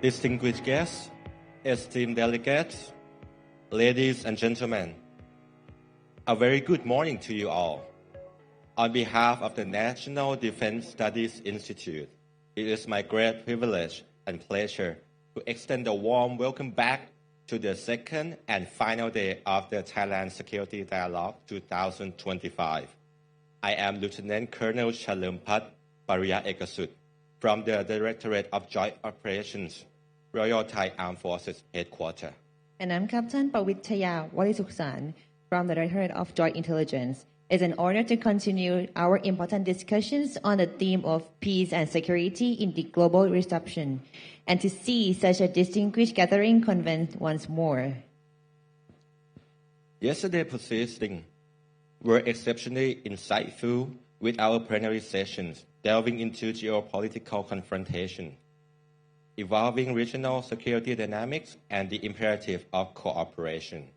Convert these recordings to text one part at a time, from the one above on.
distinguished guests, esteemed delegates, ladies and gentlemen, a very good morning to you all. On behalf of the National Defense Studies Institute, it is my great privilege and pleasure to extend a warm welcome back to the second and final day of the Thailand Security Dialogue 2025. I am Lieutenant Colonel Chalermpat Pariya Ekasut from the Directorate of Joint Operations, Royal Thai Armed Forces Headquarters. And I'm Captain Pawitchaya Walisuksan from the Directorate of Joint Intelligence. It's an honor to continue our important discussions on the theme of peace and security in the global reception, and to see such a distinguished gathering convent once more. Yesterday's proceedings were exceptionally insightful with our plenary sessions delving into geopolitical confrontation, evolving regional security dynamics, and the imperative of cooperation.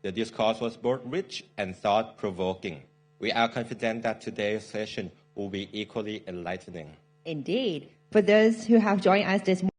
The discourse was both rich and thought-provoking. We are confident that today's session will be equally enlightening. Indeed. For those who have joined us this morning,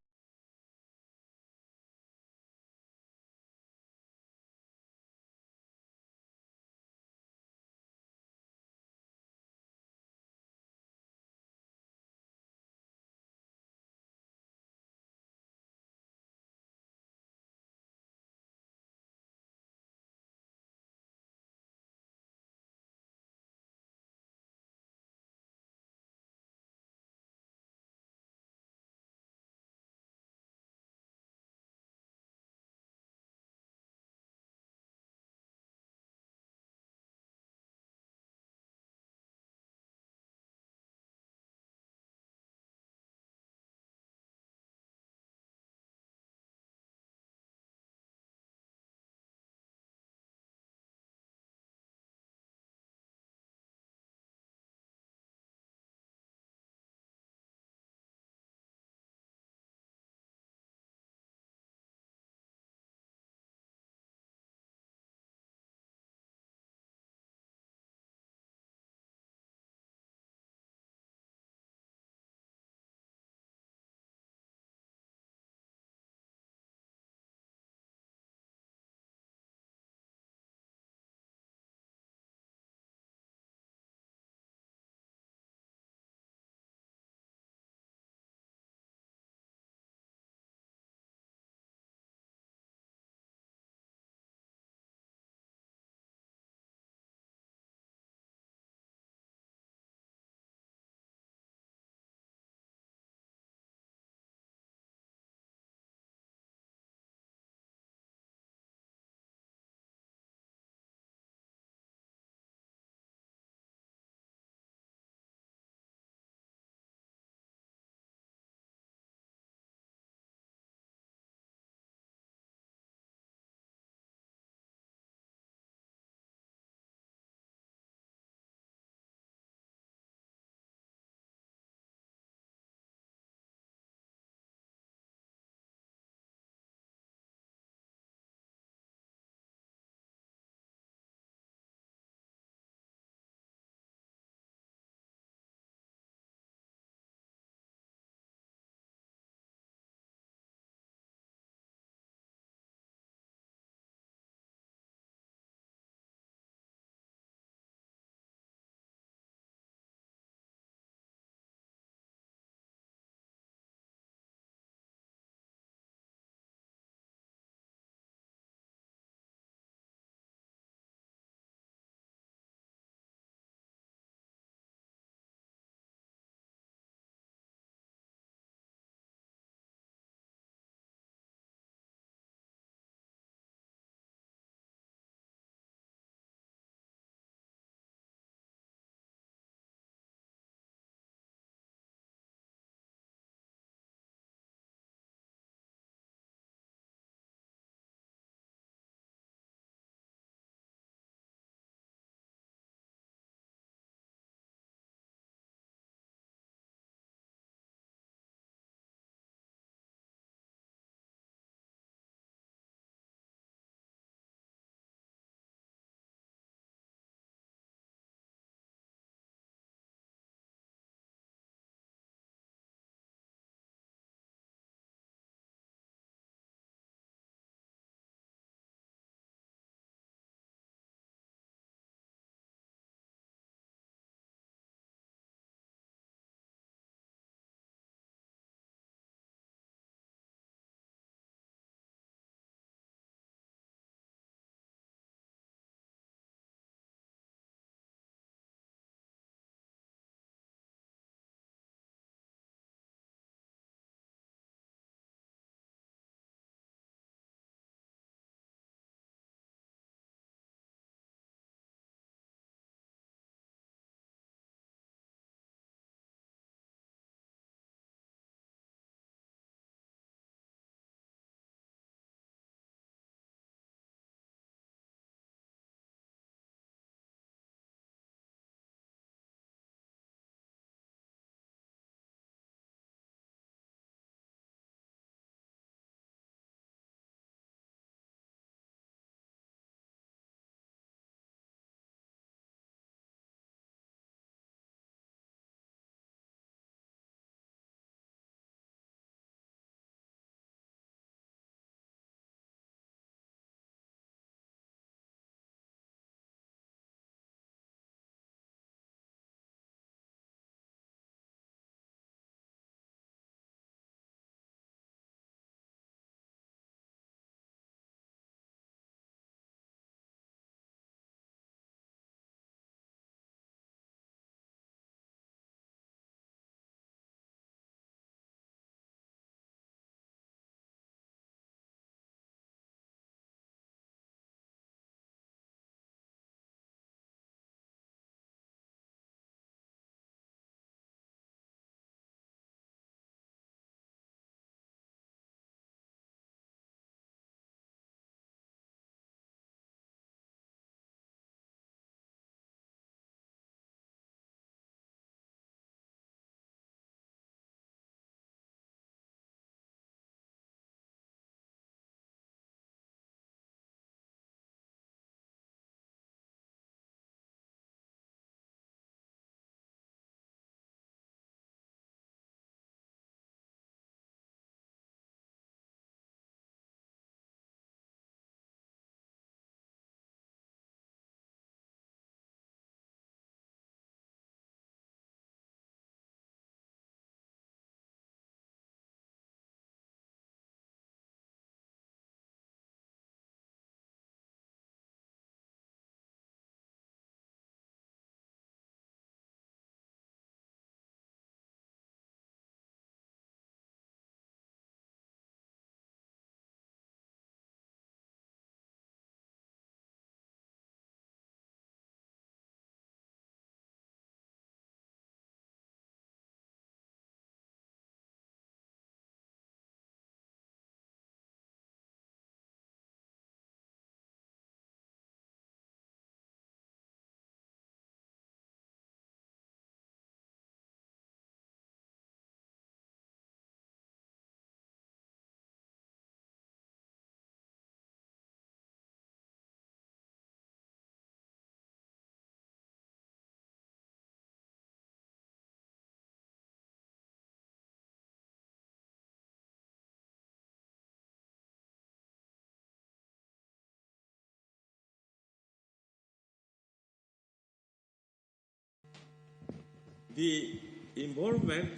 The involvement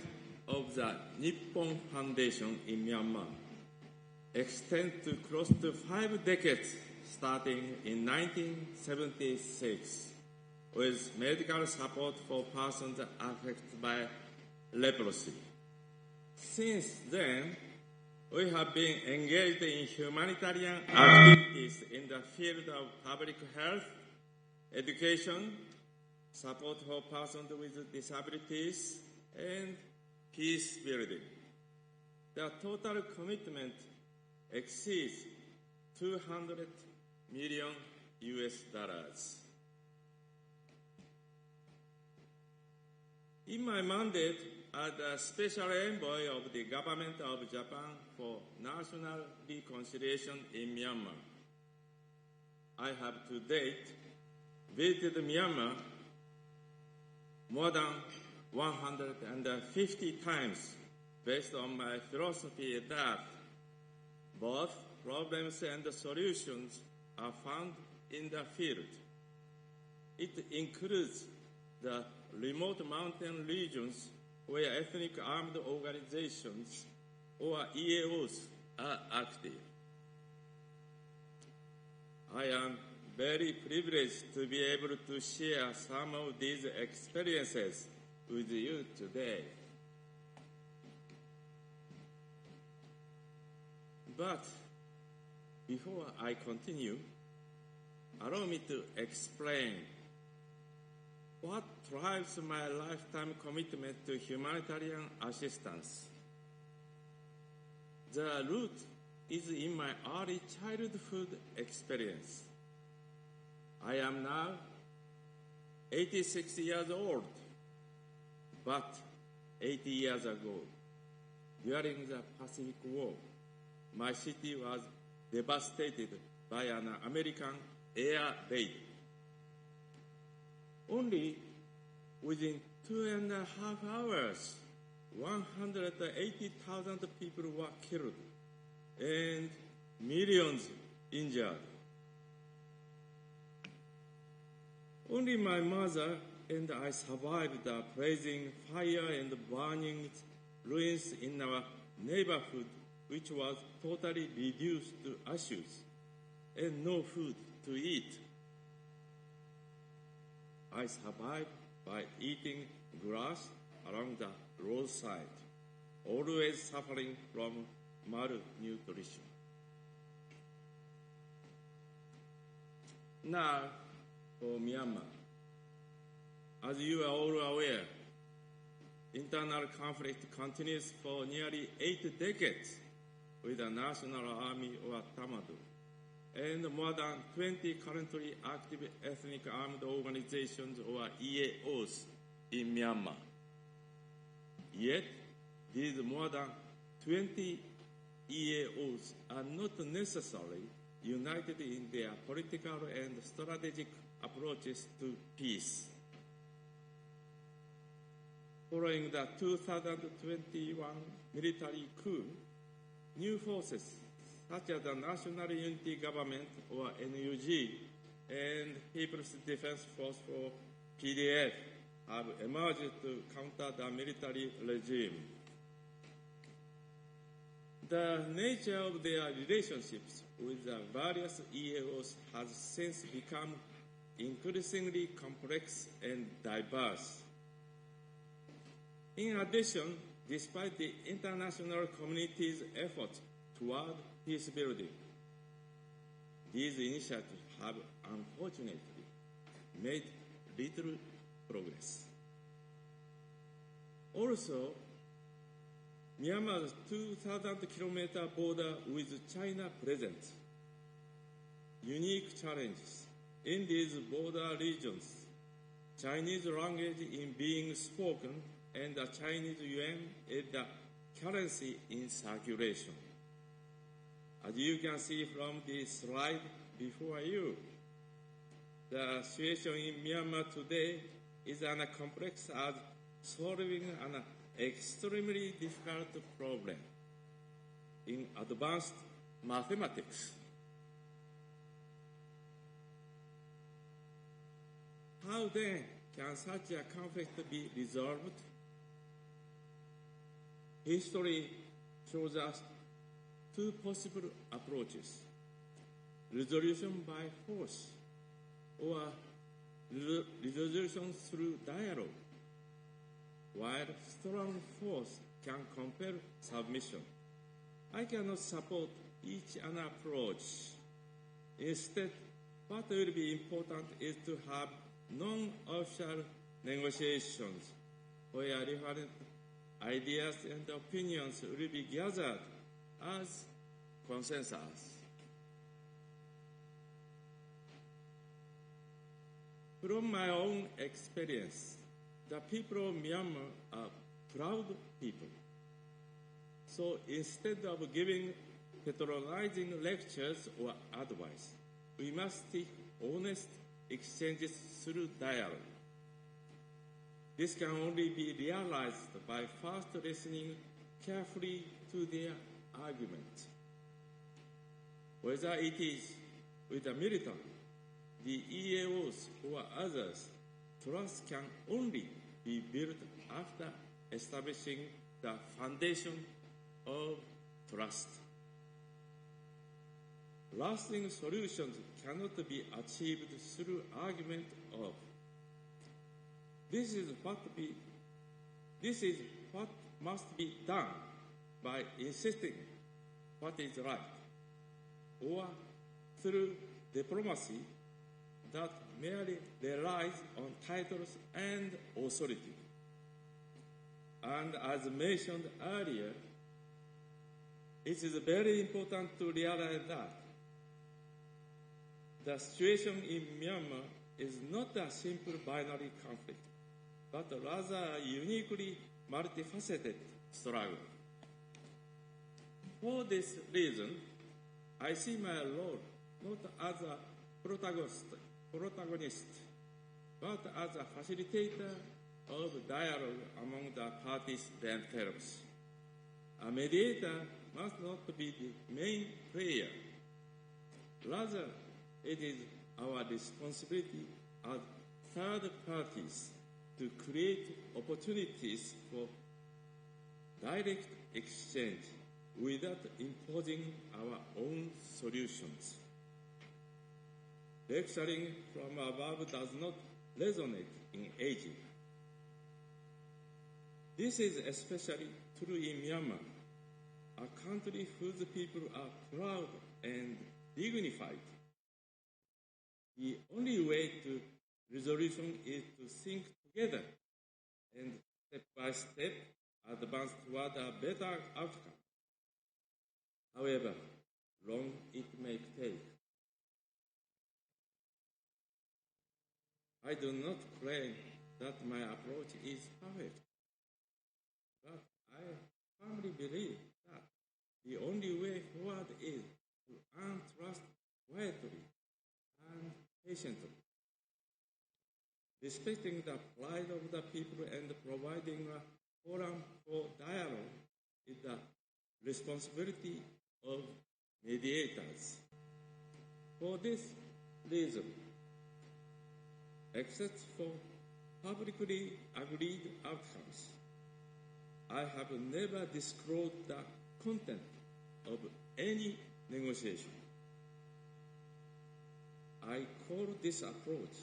of the Nippon Foundation in Myanmar extends to close to 5 decades, starting in 1976, with medical support for persons affected by leprosy. Since then, we have been engaged in humanitarian activities in the field of public health, education, support for persons with disabilities, and peace building. The total commitment exceeds $200 million. In my mandate as the Special Envoy of the Government of Japan for National Reconciliation in Myanmar, I have to date visited Myanmar more than 150 times based on my philosophy that both problems and solutions are found in the field. It includes the remote mountain regions where ethnic armed organizations or EAOs are active. I am very privileged to be able to share some of these experiences with you today. But before I continue, allow me to explain what drives my lifetime commitment to humanitarian assistance. The root is in my early childhood experience. I am now 86 years old, but 80 years ago, during the Pacific War, my city was devastated by an American air raid. Only within 2.5 hours, 180,000 people were killed and millions injured. Only my mother and I survived the blazing fire and burning ruins in our neighborhood, which was totally reduced to ashes and no food to eat. I survived by eating grass along the roadside, always suffering from malnutrition. Now, for Myanmar, as you are all aware, internal conflict continues for nearly 8 decades with the National Army or Tamadu, and more than 20 currently active ethnic armed organizations or EAOs in Myanmar. Yet, these more than 20 EAOs are not necessarily united in their political and strategic approaches to peace. Following the 2021 military coup, new forces such as the National Unity Government or NUG and People's Defense Force for PDF have emerged to counter the military regime. The nature of their relationships with the various EAOs has since become increasingly complex and diverse. In addition, despite the international community's efforts toward peace building, these initiatives have unfortunately made little progress. Also, Myanmar's 2,000-kilometer border with China presents unique challenges. In these border regions, Chinese language is being spoken and the Chinese yuan is the currency in circulation. As you can see from the slide before you, the situation in Myanmar today is as complex as solving an extremely difficult problem in advanced mathematics. How then can such a conflict be resolved? History shows us two possible approaches: resolution by force or resolution through dialogue. While strong force can compel submission, I cannot support each an approach. Instead, what will be important is to have non-official negotiations where different ideas and opinions will be gathered as consensus. From my own experience, the people of Myanmar are proud people. So instead of giving patronizing lectures or advice, we must seek honest exchanges through dialogue. This can only be realized by first listening carefully to their argument. Whether it is with the military, the EAOs, or others, trust can only be built after establishing the foundation of trust. Lasting solutions cannot be achieved through argument of this is what must be done by insisting what is right, or through diplomacy that merely relies on titles and authority. And as mentioned earlier, it is very important to realize that the situation in Myanmar is not a simple binary conflict, but rather a uniquely multifaceted struggle. For this reason, I see my role not as a protagonist, but as a facilitator of dialogue among the parties themselves. A mediator must not be the main player. Rather, it is our responsibility as third parties to create opportunities for direct exchange without imposing our own solutions. Lecturing from above does not resonate in Asia. This is especially true in Myanmar, a country whose people are proud and dignified. The only way to resolution is to think together and step by step advance toward a better outcome, however long it may take. I do not claim that my approach is perfect, but I firmly believe that the only way forward is to earn trust quietly and patiently, respecting the pride of the people and providing a forum for dialogue is the responsibility of mediators. For this reason, except for publicly agreed outcomes, I have never disclosed the content of any negotiation. I call this approach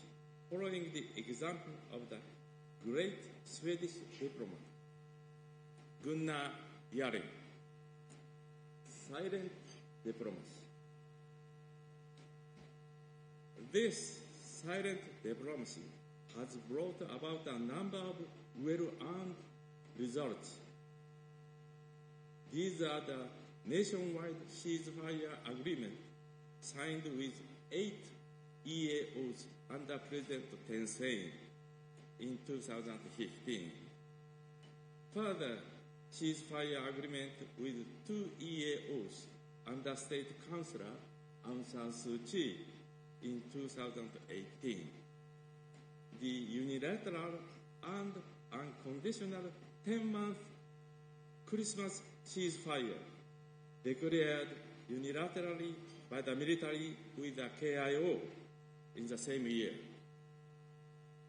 following the example of the great Swedish diplomat Gunnar Jarring, silent diplomacy. This silent diplomacy has brought about a number of well-earned results. These are the nationwide ceasefire agreement signed with 8 EAOs under President Thein Sein in 2015. Further, ceasefire agreement with 2 EAOs under State Councillor Aung San Suu Kyi in 2018. The unilateral and unconditional 10-month Christmas ceasefire declared unilaterally by the military with the KIO in the same year,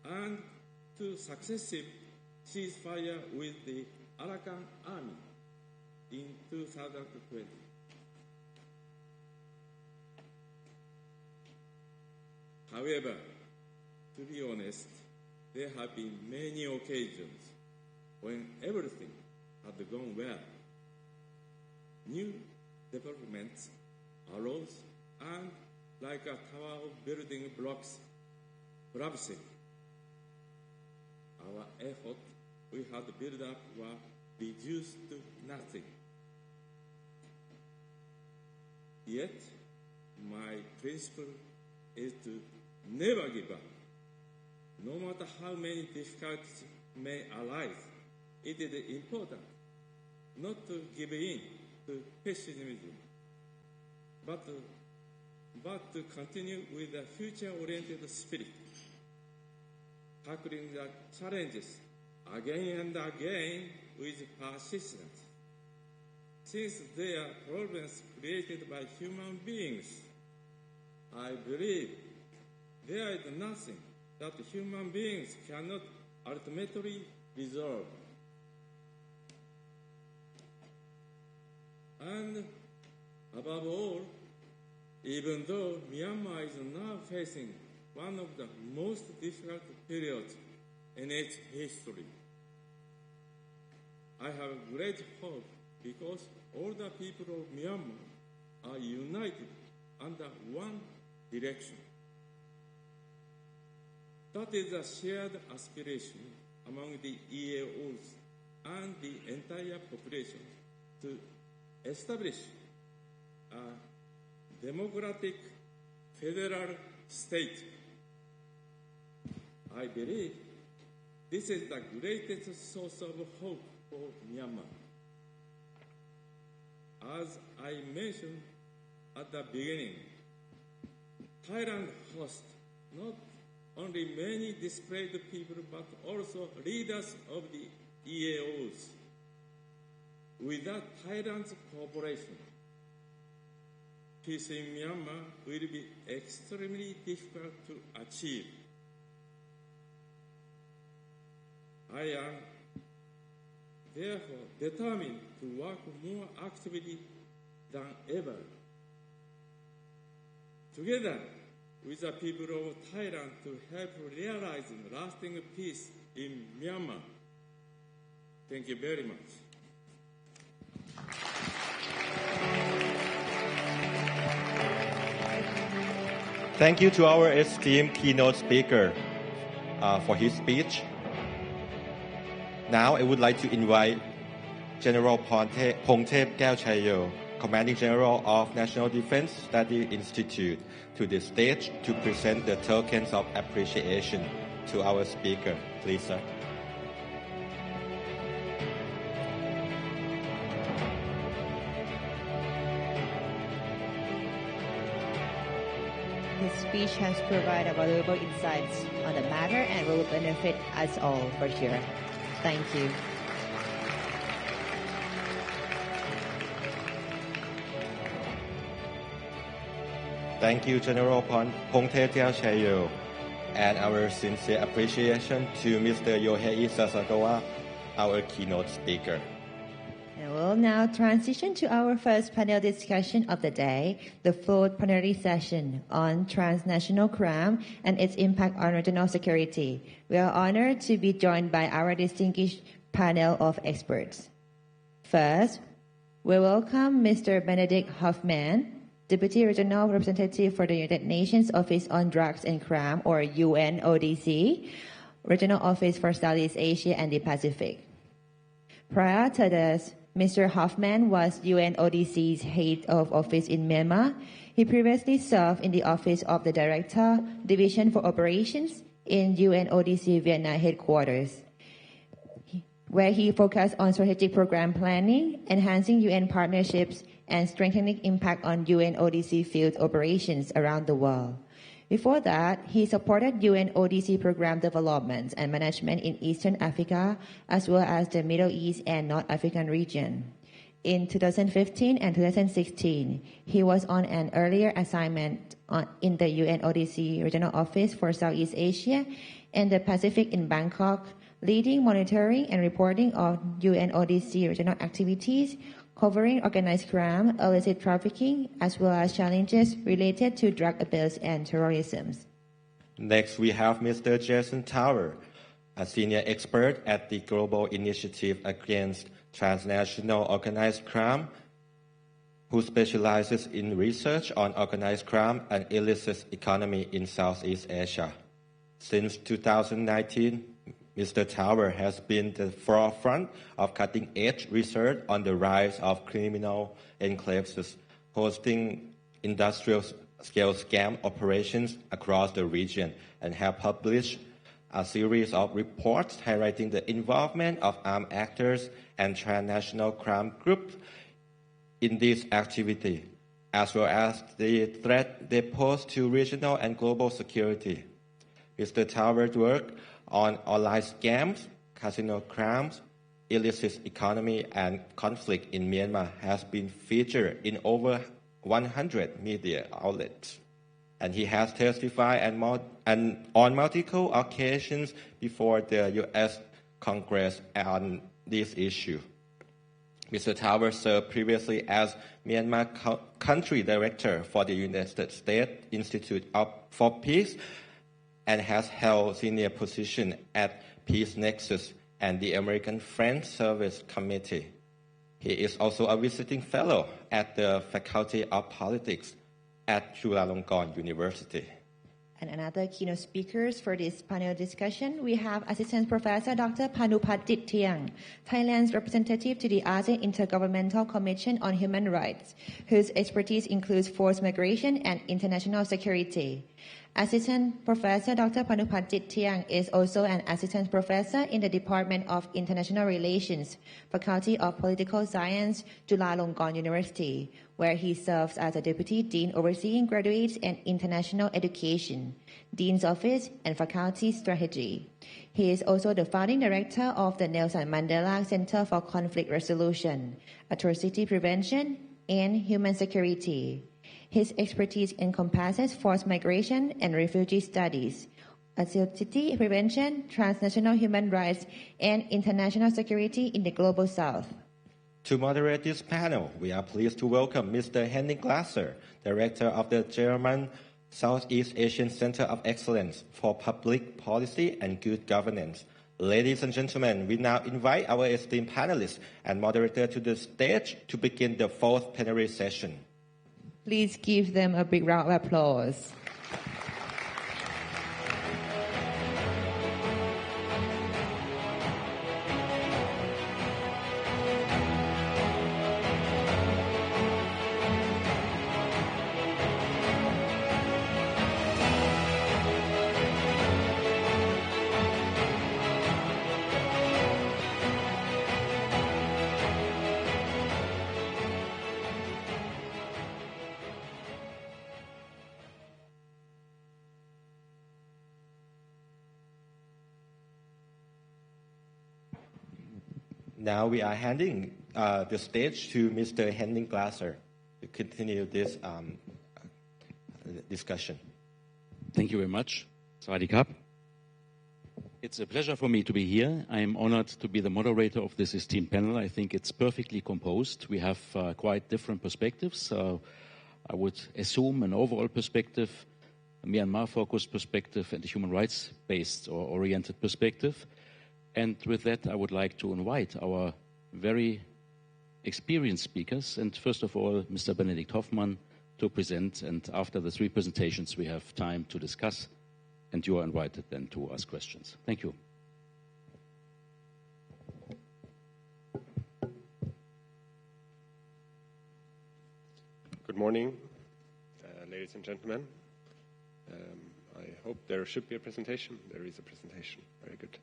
and to successive ceasefire with the Arakan Army in 2020. However, to be honest, there have been many occasions when everything had gone well. New developments arose and, like a tower of building blocks collapsing, our effort we had built up were reduced to nothing. Yet, my principle is to never give up. No matter how many difficulties may arise, it is important not to give in to pessimism, but to continue with a future-oriented spirit, tackling the challenges again and again with persistence. Since they are problems created by human beings, I believe there is nothing that human beings cannot ultimately resolve. And above all, even though Myanmar is now facing one of the most difficult periods in its history, I have great hope because all the people of Myanmar are united under one direction. That is a shared aspiration among the EAOs and the entire population to establish a democratic federal state. I believe this is the greatest source of hope for Myanmar. As I mentioned at the beginning, Thailand hosts not only many displaced people but also leaders of the EAOs. Without Thailand's cooperation, peace in Myanmar will be extremely difficult to achieve. I am therefore determined to work more actively than ever. Together with the people of Thailand to help realize lasting peace in Myanmar. Thank you very much. Thank you to our esteemed keynote speaker for his speech. Now I would like to invite General Pongthep Kaew-Chayo, Commanding General of National Defense Study Institute, to the stage to present the tokens of appreciation to our speaker. Please, sir. His speech has provided valuable insights on the matter and will benefit us all for sure. Thank you. Thank you, General Pongthep Kaew-Chayo, and our sincere appreciation to Mr. Yohei Sasakawa, our keynote speaker. And we'll now transition to our first panel discussion of the day, the fourth plenary session on transnational crime and its impact on regional security. We are honored to be joined by our distinguished panel of experts. First, we welcome Mr. Benedict Hoffman, Deputy Regional Representative for the United Nations Office on Drugs and Crime, or UNODC, Regional Office for Southeast Asia and the Pacific. Prior to this, Mr. Hoffman was UNODC's head of office in Myanmar. He previously served in the office of the Director, Division for Operations in UNODC Vienna headquarters, where he focused on strategic program planning, enhancing UN partnerships, and strengthening impact on UNODC field operations around the world. Before that, he supported UNODC program development and management in Eastern Africa, as well as the Middle East and North African region. In 2015 and 2016, he was on an earlier assignment in the UNODC Regional Office for Southeast Asia and the Pacific in Bangkok, leading monitoring and reporting of UNODC regional activities covering organized crime, illicit trafficking, as well as challenges related to drug abuse and terrorism. Next, we have Mr. Jason Tower, a senior expert at the Global Initiative Against Transnational Organized Crime, who specializes in research on organized crime and illicit economy in Southeast Asia. Since 2019, Mr. Tower has been the forefront of cutting-edge research on the rise of criminal enclaves hosting industrial-scale scam operations across the region and have published a series of reports highlighting the involvement of armed actors and transnational crime groups in this activity, as well as the threat they pose to regional and global security. Mr. Tower's work on online scams, casino crimes, illicit economy, and conflict in Myanmar has been featured in over 100 media outlets. And he has testified on multiple occasions before the U.S. Congress on this issue. Mr. Tower served previously as Myanmar Country Director for the United States Institute for Peace and has held senior position at Peace Nexus and the American Friends Service Committee. He is also a visiting fellow at the Faculty of Politics at Chulalongkorn University. And another keynote speakers for this panel discussion, we have Assistant Professor Dr. Phanupat Tiang, Thailand's representative to the ASEAN Intergovernmental Commission on Human Rights, whose expertise includes forced migration and international security. Assistant Professor Dr. Phanupat Tiang is also an assistant professor in the Department of International Relations, Faculty of Political Science, Chulalongkorn University, where he serves as a deputy dean overseeing graduates and international education, dean's office, and faculty strategy. He is also the founding director of the Nelson Mandela Center for Conflict Resolution, Atrocity Prevention, and Human Security. His expertise encompasses forced migration and refugee studies, atrocity prevention, transnational human rights, and international security in the Global South. To moderate this panel, we are pleased to welcome Mr. Henning Glasser, Director of the German Southeast Asian Center of Excellence for Public Policy and Good Governance. Ladies and gentlemen, we now invite our esteemed panelists and moderator to the stage to begin the fourth plenary session. Please give them a big round of applause. Now we are handing the stage to Mr. Henning Glasser to continue this discussion. Thank you very much. Sawadee Krap. It's a pleasure for me to be here. I am honored to be the moderator of this esteemed panel. I think it's perfectly composed. We have quite different perspectives. I would assume an overall perspective, a Myanmar-focused perspective, and a human rights-based or oriented perspective. And with that, I would like to invite our very experienced speakers, and first of all, Mr. Benedikt Hoffmann, to present. And after the three presentations, we have time to discuss, and you are invited then to ask questions. Thank you. Good morning, ladies and gentlemen. I hope there should be a presentation. There is a presentation. Very good.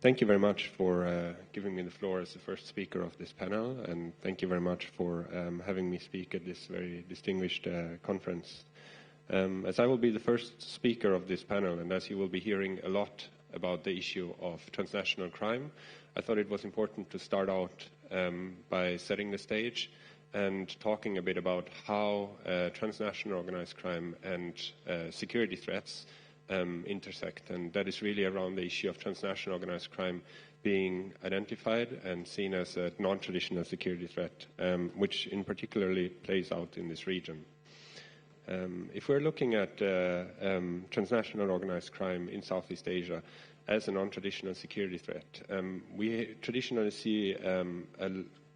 Thank you very much for giving me the floor as the first speaker of this panel, and thank you very much for having me speak at this very distinguished conference. As I will be the first speaker of this panel, and as you will be hearing a lot about the issue of transnational crime, I thought it was important to start out by setting the stage and talking a bit about how transnational organized crime and security threats intersect. And that is really around the issue of transnational organized crime being identified and seen as a non-traditional security threat, which in particularly plays out in this region. If we're looking at transnational organized crime in Southeast Asia as a non-traditional security threat, we traditionally see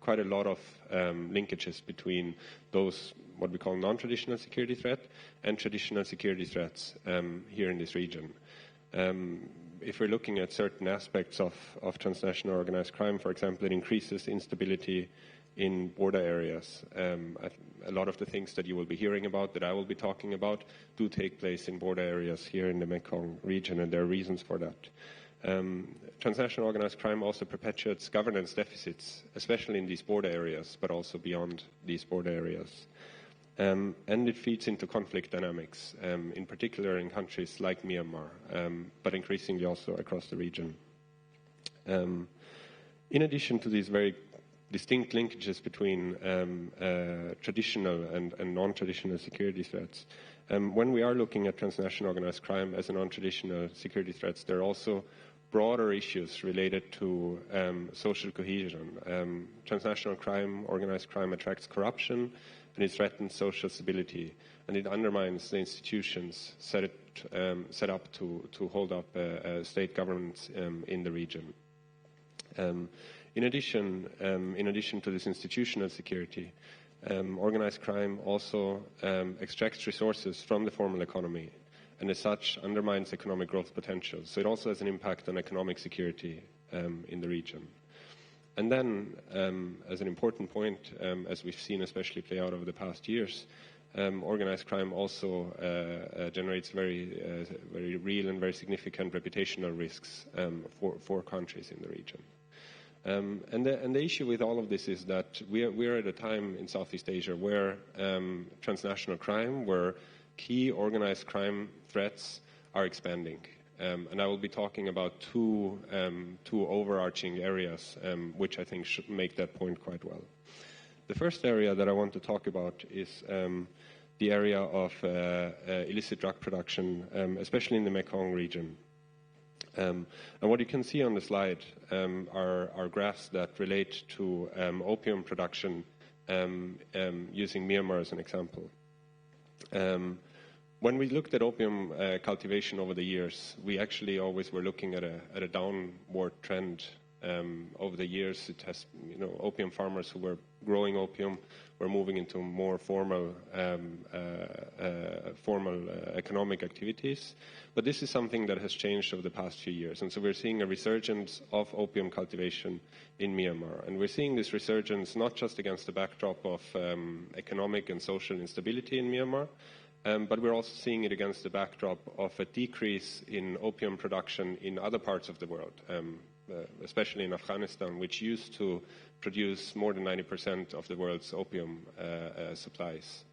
quite a lot of linkages between those what we call non-traditional security threat and traditional security threats here in this region. If we're looking at certain aspects of transnational organized crime, for example, it increases instability in border areas. A lot of the things that you will be hearing about, that I will be talking about, do take place in border areas here in the Mekong region, and there are reasons for that. Transnational organized crime also perpetuates governance deficits, especially in these border areas, but also beyond these border areas. And it feeds into conflict dynamics, in particular in countries like Myanmar, but increasingly also across the region. In addition to these very distinct linkages between traditional and non-traditional security threats, when we are looking at transnational organized crime as a non-traditional security threats, there are also broader issues related to social cohesion. Transnational crime, organized crime attracts corruption, and it threatens social stability, and it undermines the institutions set up to hold up state governments in the region. In addition to this institutional security, organized crime also extracts resources from the formal economy, and as such undermines economic growth potential. So it also has an impact on economic security in the region. And then, as an important point, as we've seen especially play out over the past years, organized crime also generates very real and very significant reputational risks for countries in the region. And the issue with all of this is that we are at a time in Southeast Asia where transnational crime, where key organized crime threats are expanding. And I will be talking about two overarching areas, which I think should make that point quite well. The first area that I want to talk about is the area of illicit drug production, especially in the Mekong region. And what you can see on the slide are graphs that relate to opium production using Myanmar as an example. When we looked at opium cultivation over the years, we actually always were looking at a downward trend. Over the years, it has, opium farmers who were growing opium were moving into more formal economic activities. But this is something that has changed over the past few years. And so we're seeing a resurgence of opium cultivation in Myanmar. And we're seeing this resurgence not just against the backdrop of economic and social instability in Myanmar, but we're also seeing it against the backdrop of a decrease in opium production in other parts of the world, especially in Afghanistan, which used to produce more than 90% of the world's opium supplies.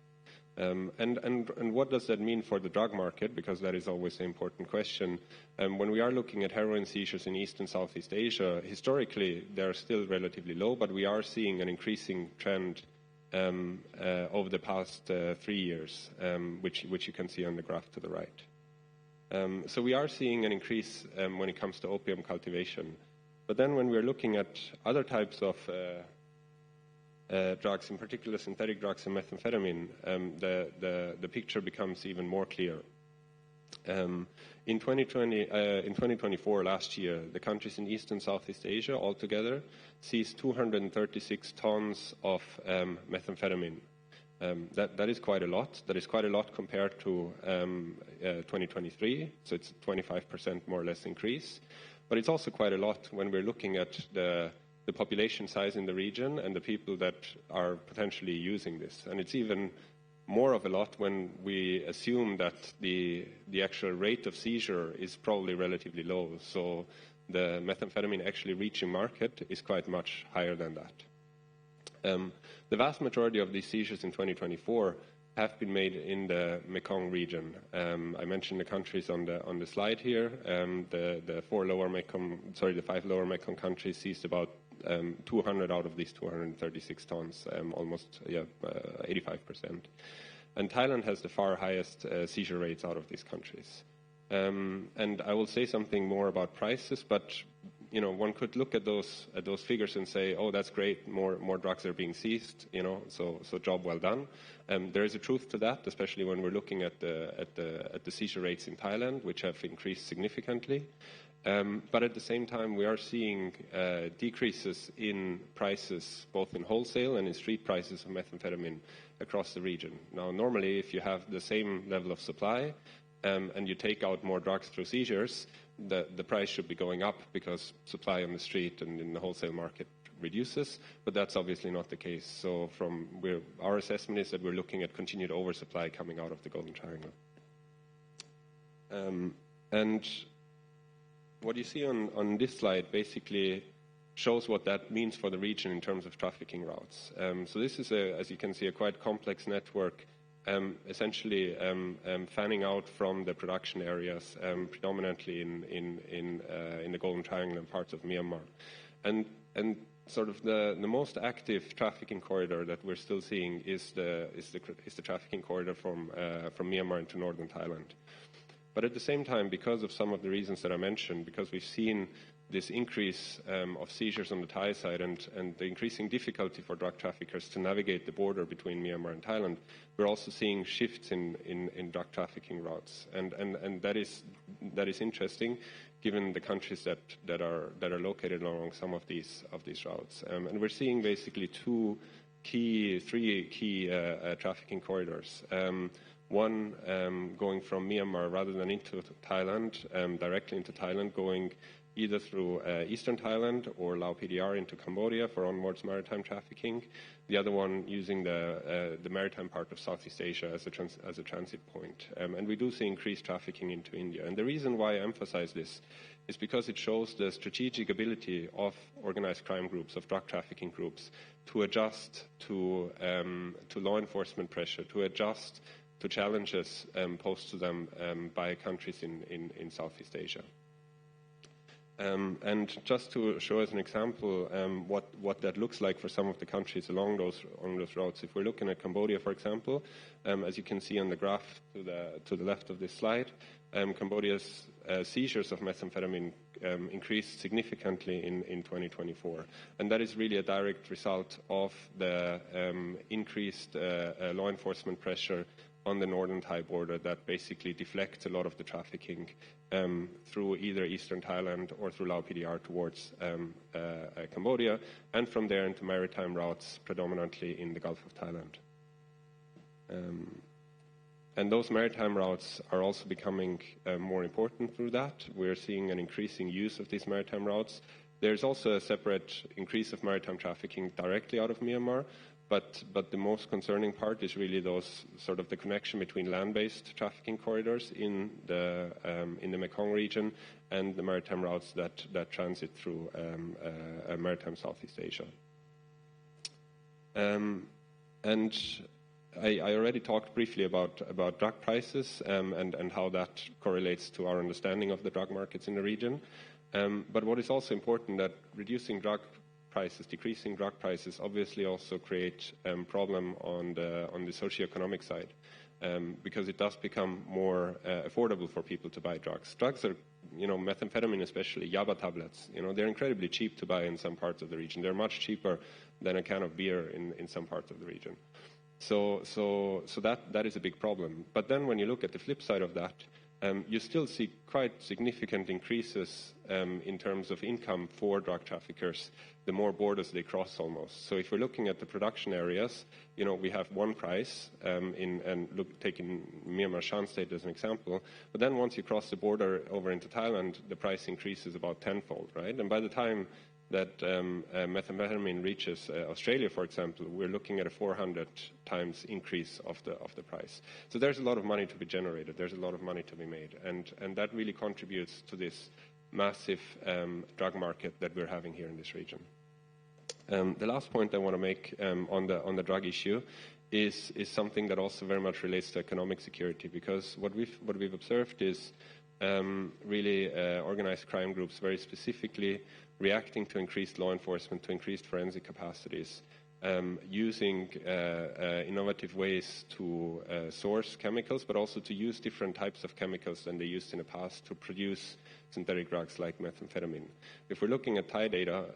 And what does that mean for the drug market? Because that is always an important question. When we are looking at heroin seizures in East and Southeast Asia, historically they're still relatively low, but we are seeing an increasing trend over the past 3 years, which you can see on the graph to the right. So we are seeing an increase when it comes to opium cultivation. But then when we're looking at other types of drugs, in particular synthetic drugs and methamphetamine, the picture becomes even more clear. In 2024, last year, the countries in East and Southeast Asia altogether seized 236 tons of methamphetamine. That is quite a lot. That is quite a lot compared to 2023, so it's a 25% more or less increase. But it's also quite a lot when we're looking at the population size in the region and the people that are potentially using this. And it's even more of a lot when we assume that the actual rate of seizure is probably relatively low. So the methamphetamine actually reaching market is quite much higher than that. The vast majority of these seizures in 2024 have been made in the Mekong region. I mentioned the countries on the slide here. The 5 lower Mekong countries seized about 200 out of these 236 tons, almost 85%. And Thailand has the far highest seizure rates out of these countries. And I will say something more about prices, but one could look at those figures and say, oh, that's great, more drugs are being seized, so job well done. There is a truth to that, especially when we're looking at the seizure rates in Thailand, which have increased significantly. But at the same time, we are seeing decreases in prices, both in wholesale and in street prices of methamphetamine across the region. Now, normally, if you have the same level of supply and you take out more drugs through seizures, the price should be going up because supply on the street and in the wholesale market reduces, but that's obviously not the case. So our assessment is that we're looking at continued oversupply coming out of the Golden Triangle. And what you see on this slide basically shows what that means for the region in terms of trafficking routes. So this is, as you can see, a quite complex network, essentially fanning out from the production areas, predominantly in the Golden Triangle and parts of Myanmar. And sort of the most active trafficking corridor that we're still seeing is the trafficking corridor from Myanmar into northern Thailand. But at the same time, because of some of the reasons that I mentioned, because we've seen this increase of seizures on the Thai side and the increasing difficulty for drug traffickers to navigate the border between Myanmar and Thailand, we're also seeing shifts in drug trafficking routes. And that is interesting, given the countries that are located along some of these routes. And we're seeing basically three key trafficking corridors. One going from Myanmar rather than into Thailand, directly into Thailand, going either through eastern Thailand or Lao PDR into Cambodia for onwards maritime trafficking. The other one using the maritime part of Southeast Asia as a transit point. And we do see increased trafficking into India. And the reason why I emphasize this is because it shows the strategic ability of organized crime groups, of drug trafficking groups, to adjust to law enforcement pressure, to adjust to challenges posed to them by countries in Southeast Asia. And just to show as an example what that looks like for some of the countries along those routes, if we're looking at Cambodia, for example, as you can see on the graph to the left of this slide, Cambodia's seizures of methamphetamine increased significantly in 2024. And that is really a direct result of the increased law enforcement pressure on the northern Thai border that basically deflects a lot of the trafficking through either eastern Thailand or through Lao PDR towards Cambodia, and from there into maritime routes, predominantly in the Gulf of Thailand. And those maritime routes are also becoming more important through that. We're seeing an increasing use of these maritime routes. There's also a separate increase of maritime trafficking directly out of Myanmar, but the most concerning part is really those sort of the connection between land-based trafficking corridors in the Mekong region and the maritime routes that transit through maritime Southeast Asia. And I already talked briefly about drug prices and how that correlates to our understanding of the drug markets in the region. But what is also important, that reducing drug prices, decreasing drug prices, obviously also create problem on the socioeconomic side, because it does become more affordable for people to buy drugs. Drugs are, methamphetamine especially, yaba tablets, they're incredibly cheap to buy in some parts of the region. They're much cheaper than a can of beer in some parts of the region. So that is a big problem. But then when you look at the flip side of that, you still see quite significant increases in terms of income for drug traffickers the more borders they cross almost. So if we're looking at the production areas, we have one price, taking Myanmar Shan State as an example, but then once you cross the border over into Thailand, the price increases about tenfold, right? And by the time that methamphetamine reaches Australia, for example, we're looking at a 400 times increase of the price. So there's a lot of money to be generated. There's a lot of money to be made, and that really contributes to this massive drug market that we're having here in this region. The last point I want to make on the drug issue is something that also very much relates to economic security, because what we've observed is really organized crime groups very specifically reacting to increased law enforcement, to increased forensic capacities, using innovative ways to source chemicals, but also to use different types of chemicals than they used in the past to produce synthetic drugs like methamphetamine. If we're looking at Thai data,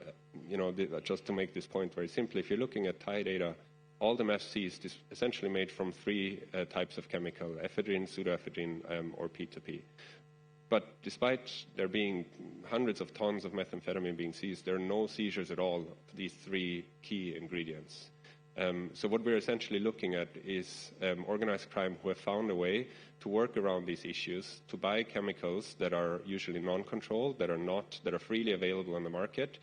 just to make this point very simply, if you're looking at Thai data, all the meth is essentially made from three types of chemical, ephedrine, pseudoephedrine, or P2P. But despite there being hundreds of tons of methamphetamine being seized, there are no seizures at all of these three key ingredients. So what we're essentially looking at is organized crime who have found a way to work around these issues, to buy chemicals that are usually non-controlled, that are freely available on the market,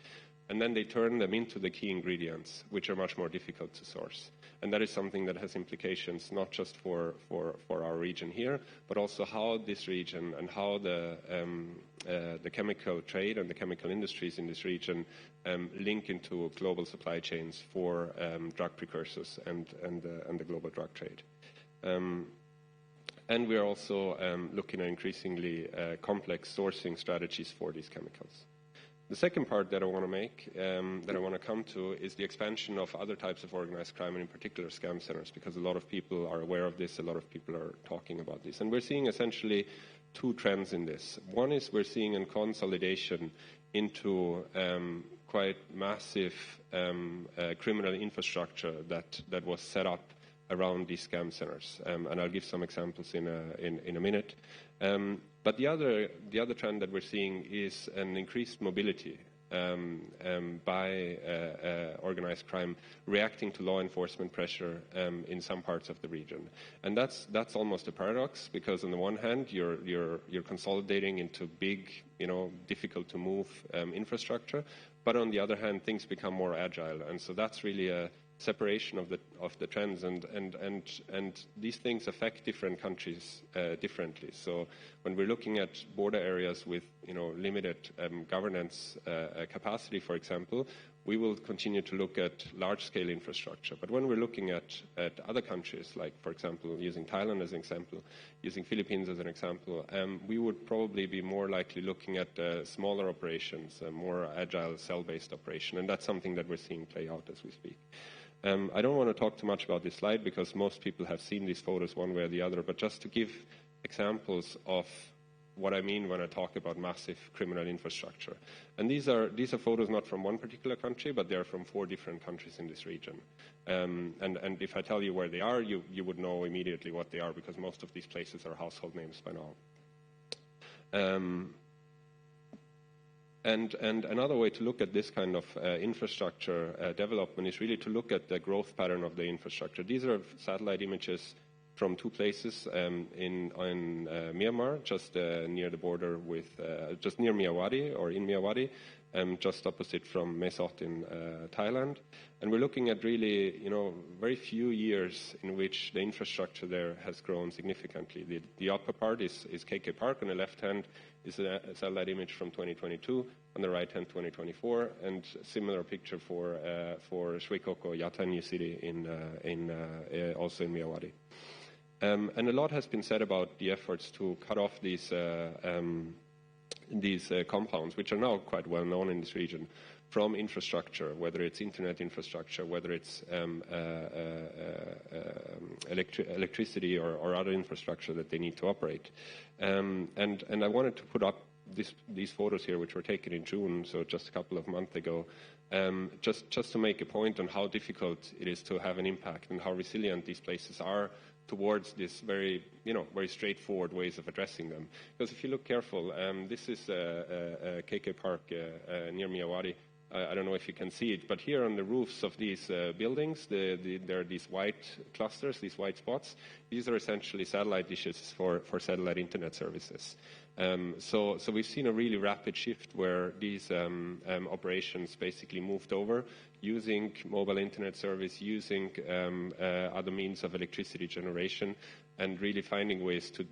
and then they turn them into the key ingredients, which are much more difficult to source. And that is something that has implications not just for our region here, but also how this region and how the chemical trade and the chemical industries in this region link into global supply chains for drug precursors and the global drug trade. And we are also looking at increasingly complex sourcing strategies for these chemicals. The second part that I want to make, that I want to come to, is the expansion of other types of organized crime, and in particular scam centers, because a lot of people are aware of this, a lot of people are talking about this. And we're seeing essentially two trends in this. One is we're seeing a consolidation into quite massive criminal infrastructure that was set up around these scam centers. And I'll give some examples in a minute. But the other trend that we're seeing is an increased mobility by organized crime reacting to law enforcement pressure in some parts of the region. And that's almost a paradox, because on the one hand you're consolidating into big, difficult to move infrastructure, but on the other hand things become more agile, and so that's really a separation of the trends, and these things affect different countries differently. So when we're looking at border areas with limited governance capacity, for example, we will continue to look at large-scale infrastructure. But when we're looking at other countries, like, for example, using Thailand as an example, using Philippines as an example, we would probably be more likely looking at smaller operations, a more agile cell-based operation, and that's something that we're seeing play out as we speak. I don't want to talk too much about this slide because most people have seen these photos one way or the other, but just to give examples of what I mean when I talk about massive criminal infrastructure. And these are photos not from one particular country, but they're from 4 different countries in this region. And if I tell you where they are, you would know immediately what they are, because most of these places are household names by now. And another way to look at this kind of infrastructure development is really to look at the growth pattern of the infrastructure. These are satellite images from 2 places in Myanmar, just near the border with, just near Myawaddy, or in Myawaddy, just opposite from Mae Sot in Thailand. And we're looking at really, very few years in which the infrastructure there has grown significantly. The upper part is KK Park. On the left hand is a satellite image from 2022. On the right hand, 2024, and similar picture for Shui Koko, Yatta New City also in Myawaddy. And a lot has been said about the efforts to cut off these compounds, which are now quite well known in this region, from infrastructure, whether it's internet infrastructure, whether it's electricity or other infrastructure that they need to operate. And I wanted to put up these photos here, which were taken in June, so just a couple of months ago, just to make a point on how difficult it is to have an impact and how resilient these places are towards this very straightforward ways of addressing them. Because if you look careful, this is KK Park near Myawaddy. I don't know if you can see it, but here on the roofs of these buildings, there are these white clusters, these white spots. These are essentially satellite dishes for satellite internet services. So we've seen a really rapid shift where these operations basically moved over, using mobile internet service, using other means of electricity generation, and really finding ways to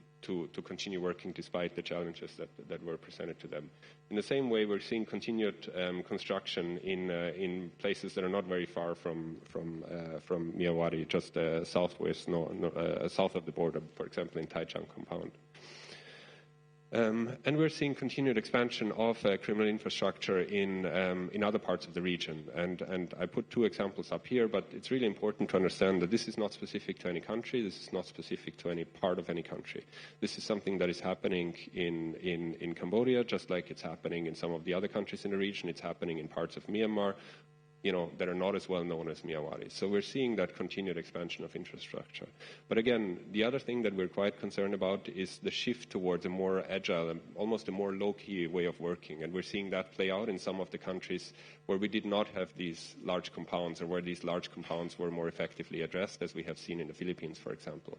continue working despite the challenges that were presented to them. In the same way, we're seeing continued construction in places that are not very far from Myawaddy, just south of the border, for example, in Taichung compound. And we're seeing continued expansion of criminal infrastructure in other parts of the region. And I put two examples up here, but it's really important to understand that this is not specific to any country. This is not specific to any part of any country. This is something that is happening in Cambodia, just like it's happening in some of the other countries in the region. It's happening in parts of Myanmar, that are not as well known as Myanmar. So we're seeing that continued expansion of infrastructure. But again, the other thing that we're quite concerned about is the shift towards a more agile and almost a more low-key way of working. And we're seeing that play out in some of the countries where we did not have these large compounds or where these large compounds were more effectively addressed, as we have seen in the Philippines, for example.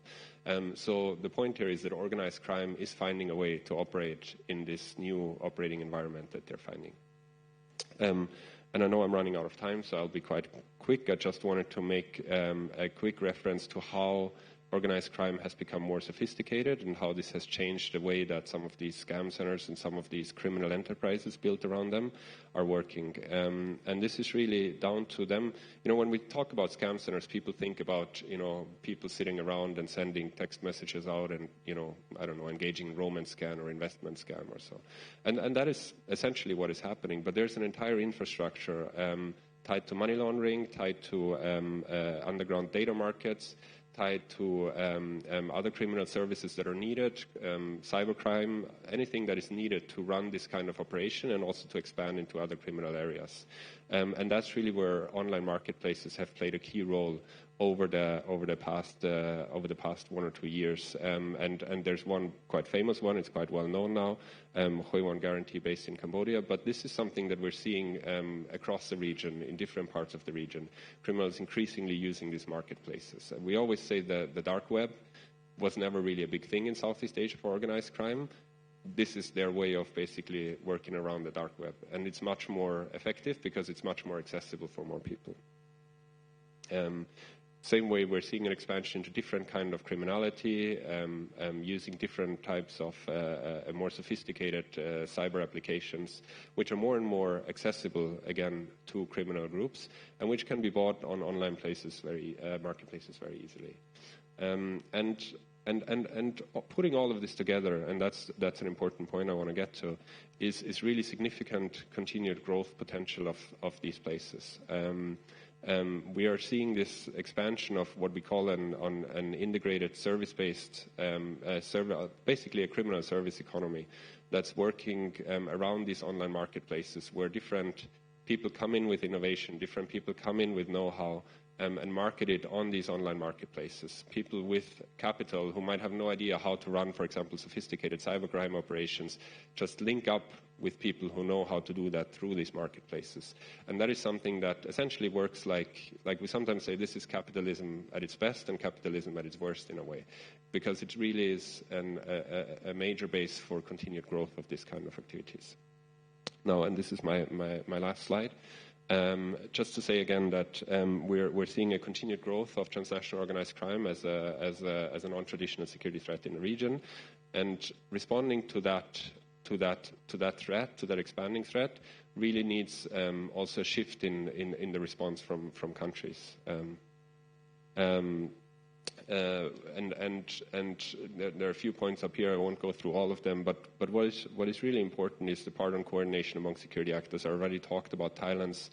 So the point here is that organized crime is finding a way to operate in this new operating environment that they're finding. And I know I'm running out of time, so I'll be quite quick. I just wanted to make a quick reference to how organized crime has become more sophisticated and how this has changed the way that some of these scam centers and some of these criminal enterprises built around them are working. And this is really down to them. When we talk about scam centers, people think about, people sitting around and sending text messages out and, engaging in romance scam or investment scam or so. And that is essentially what is happening. But there's an entire infrastructure tied to money laundering, tied to underground data markets, tied to other criminal services that are needed, cybercrime, anything that is needed to run this kind of operation and also to expand into other criminal areas. And that's really where online marketplaces have played a key role over the past 1 or 2 years. And there's one quite famous one. It's quite well known now, Hoi Won Guarantee, based in Cambodia. But this is something that we're seeing across the region, in different parts of the region. Criminals increasingly using these marketplaces. We always say that the dark web was never really a big thing in Southeast Asia for organized crime. This is their way of basically working around the dark web. And it's much more effective because it's much more accessible for more people. Same way, we're seeing an expansion into different kind of criminality, using different types of more sophisticated cyber applications, which are more and more accessible, again, to criminal groups, and which can be bought on online marketplaces very easily. And putting all of this together, and that's an important point I want to get to, is really significant continued growth potential of these places. We are seeing this expansion of what we call an integrated service-based, basically a criminal service economy that's working around these online marketplaces where different people come in with innovation, different people come in with know-how, and market it on these online marketplaces. People with capital who might have no idea how to run, for example, sophisticated cybercrime operations, just link up with people who know how to do that through these marketplaces. And that is something that essentially works like we sometimes say, this is capitalism at its best and capitalism at its worst in a way, because it really is a major base for continued growth of this kind of activities. Now, and this is my last slide. Just to say again that we're seeing a continued growth of transnational organized crime as a non-traditional security threat in the region, and responding to that threat, to that expanding threat, really needs also a shift in the response from countries. And there are a few points up here. I won't go through all of them, but what is really important is the part on coordination among security actors. I already talked about Thailand's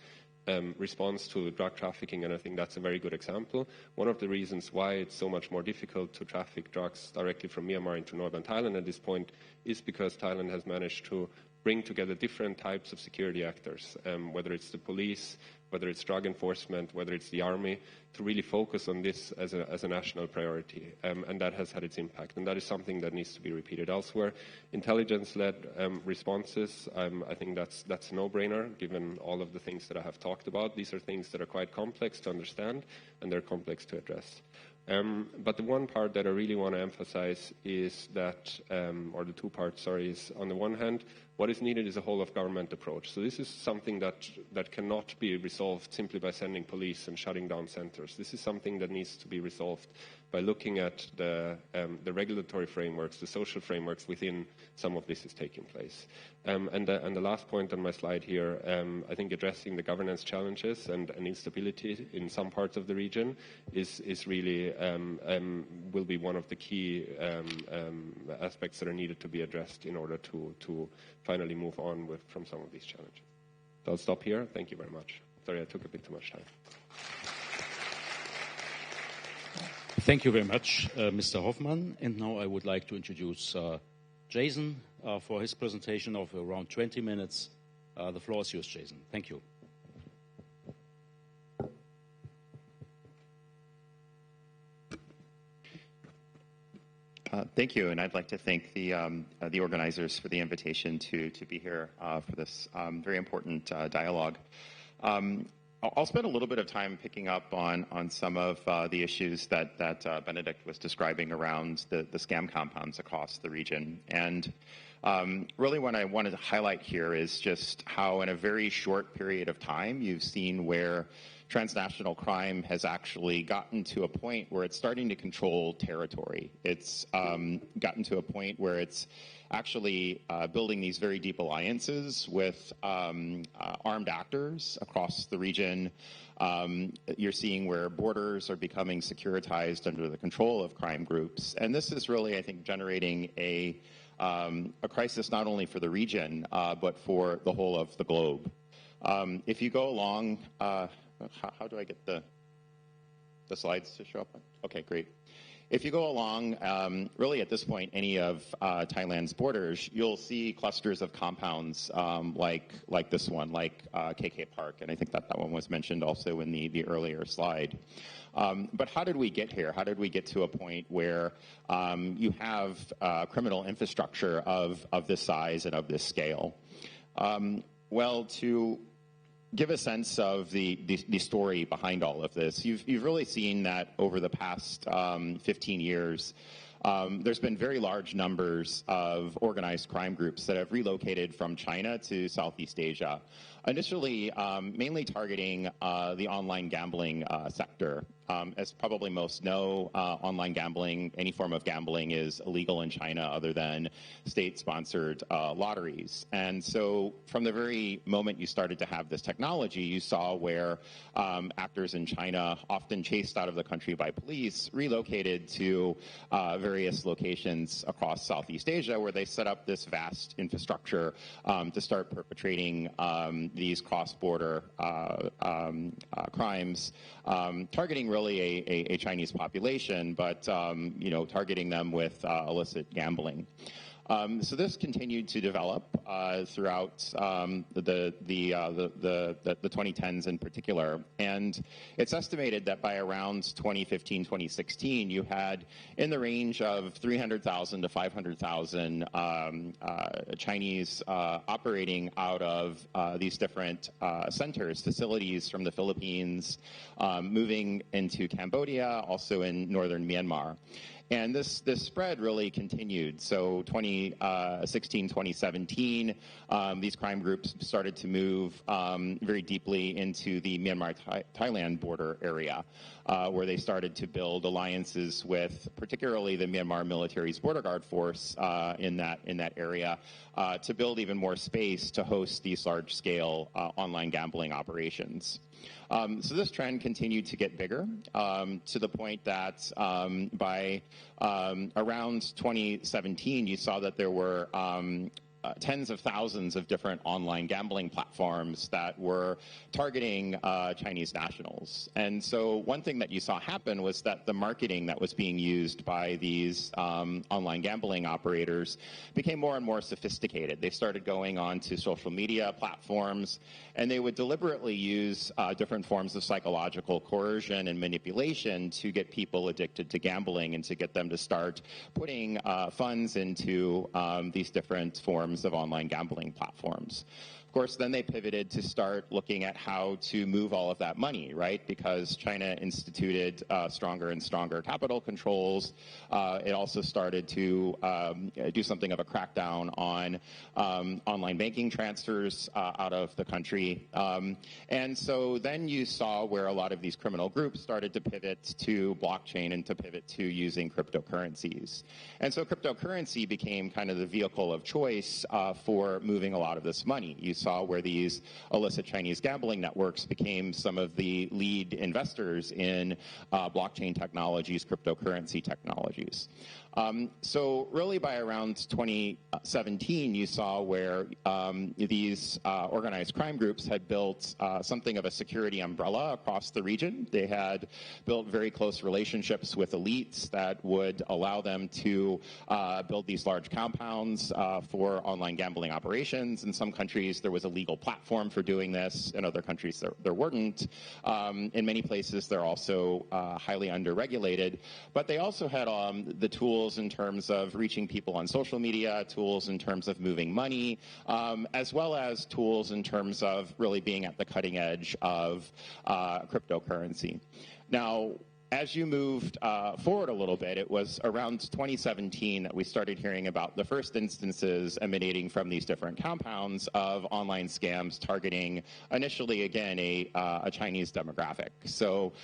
response to drug trafficking, and I think that's a very good example. One of the reasons why it's so much more difficult to traffic drugs directly from Myanmar into northern Thailand at this point is because Thailand has managed to bring together different types of security actors, whether it's the police, whether it's drug enforcement, whether it's the army, to really focus on this as a national priority. And that has had its impact. And that is something that needs to be repeated elsewhere. Intelligence-led responses, I think that's a no-brainer, given all of the things that I have talked about. These are things that are quite complex to understand, and they're complex to address. But the one part that I really want to emphasize is that, or the two parts, sorry, is on the one hand, What is needed is a whole-of-government approach. So this is something that cannot be resolved simply by sending police and shutting down centers. This is something that needs to be resolved by looking at the regulatory frameworks, the social frameworks within some of this is taking place. And the last point on my slide here, I think addressing the governance challenges and instability in some parts of the region is really will be one of the key aspects that are needed to be addressed in order to finally move on from some of these challenges. So I'll stop here. Thank you very much. Sorry, I took a bit too much time. Thank you very much, Mr. Hoffmann. And now I would like to introduce Jason for his presentation of around 20 minutes. The floor is yours, Jason. Thank you. Thank you, and I'd like to thank the organizers for the invitation to be here for this very important dialogue. I'll spend a little bit of time picking up on some of the issues that Benedict was describing around the scam compounds across the region. And really what I wanted to highlight here is just how in a very short period of time you've seen where transnational crime has actually gotten to a point where it's starting to control territory. It's gotten to a point where it's actually building these very deep alliances with armed actors across the region. You're seeing where borders are becoming securitized under the control of crime groups. And this is really, I think, generating a crisis not only for the region, but for the whole of the globe. If you go along, how do I get the slides to show up? Okay, great. If you go along, really at this point, any of Thailand's borders, you'll see clusters of compounds like this one, like KK Park, and I think that one was mentioned also in the earlier slide. But how did we get here? How did we get to a point where you have criminal infrastructure of this size and of this scale? Well, to give a sense of the story behind all of this, you've really seen that over the past 15 years, there's been very large numbers of organized crime groups that have relocated from China to Southeast Asia, initially mainly targeting the online gambling sector. As probably most know, online gambling, any form of gambling, is illegal in China other than state-sponsored lotteries. And so from the very moment you started to have this technology, you saw where actors in China, often chased out of the country by police, relocated to various locations across Southeast Asia where they set up this vast infrastructure to start perpetrating these cross-border crimes, targeting really a Chinese population, but targeting them with illicit gambling. So this continued to develop throughout the 2010s in particular, and it's estimated that by around 2015, 2016, you had in the range of 300,000 to 500,000 Chinese operating out of these different centers, facilities from the Philippines, moving into Cambodia, also in northern Myanmar. And this spread really continued. So 2016, 2017, these crime groups started to move very deeply into the Myanmar-Thailand border area, where they started to build alliances with particularly the Myanmar military's border guard force in that area to build even more space to host these large-scale online gambling operations. So this trend continued to get bigger to the point that by around 2017, you saw that there were tens of thousands of different online gambling platforms that were targeting Chinese nationals. And so one thing that you saw happen was that the marketing that was being used by these online gambling operators became more and more sophisticated. They started going on to social media platforms, and they would deliberately use different forms of psychological coercion and manipulation to get people addicted to gambling and to get them to start putting funds into these different forms of online gambling platforms. Of course, then they pivoted to start looking at how to move all of that money, right? Because China instituted stronger and stronger capital controls. It also started to do something of a crackdown on online banking transfers out of the country. And so then you saw where a lot of these criminal groups started to pivot to blockchain and to pivot to using cryptocurrencies. And so cryptocurrency became kind of the vehicle of choice for moving a lot of this money. You saw where these illicit Chinese gambling networks became some of the lead investors in blockchain technologies, cryptocurrency technologies. So really by around 2017, you saw where these organized crime groups had built something of a security umbrella across the region. They had built very close relationships with elites that would allow them to build these large compounds for online gambling operations. In some countries, there was a legal platform for doing this. In other countries, there weren't. In many places, they're also highly underregulated. But they also had the tools in terms of reaching people on social media, tools in terms of moving money, as well as tools in terms of really being at the cutting edge of cryptocurrency. Now, as you moved forward a little bit, it was around 2017 that we started hearing about the first instances emanating from these different compounds of online scams targeting initially, again, a Chinese demographic. So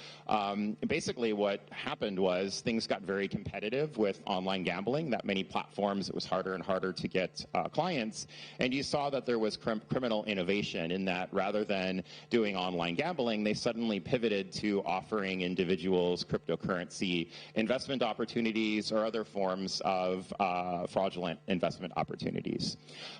basically what happened was things got very competitive with online gambling. That many platforms, it was harder and harder to get clients. And you saw that there was criminal innovation in that rather than doing online gambling, they suddenly pivoted to offering individuals cryptocurrency investment opportunities or other forms of fraudulent investment opportunities.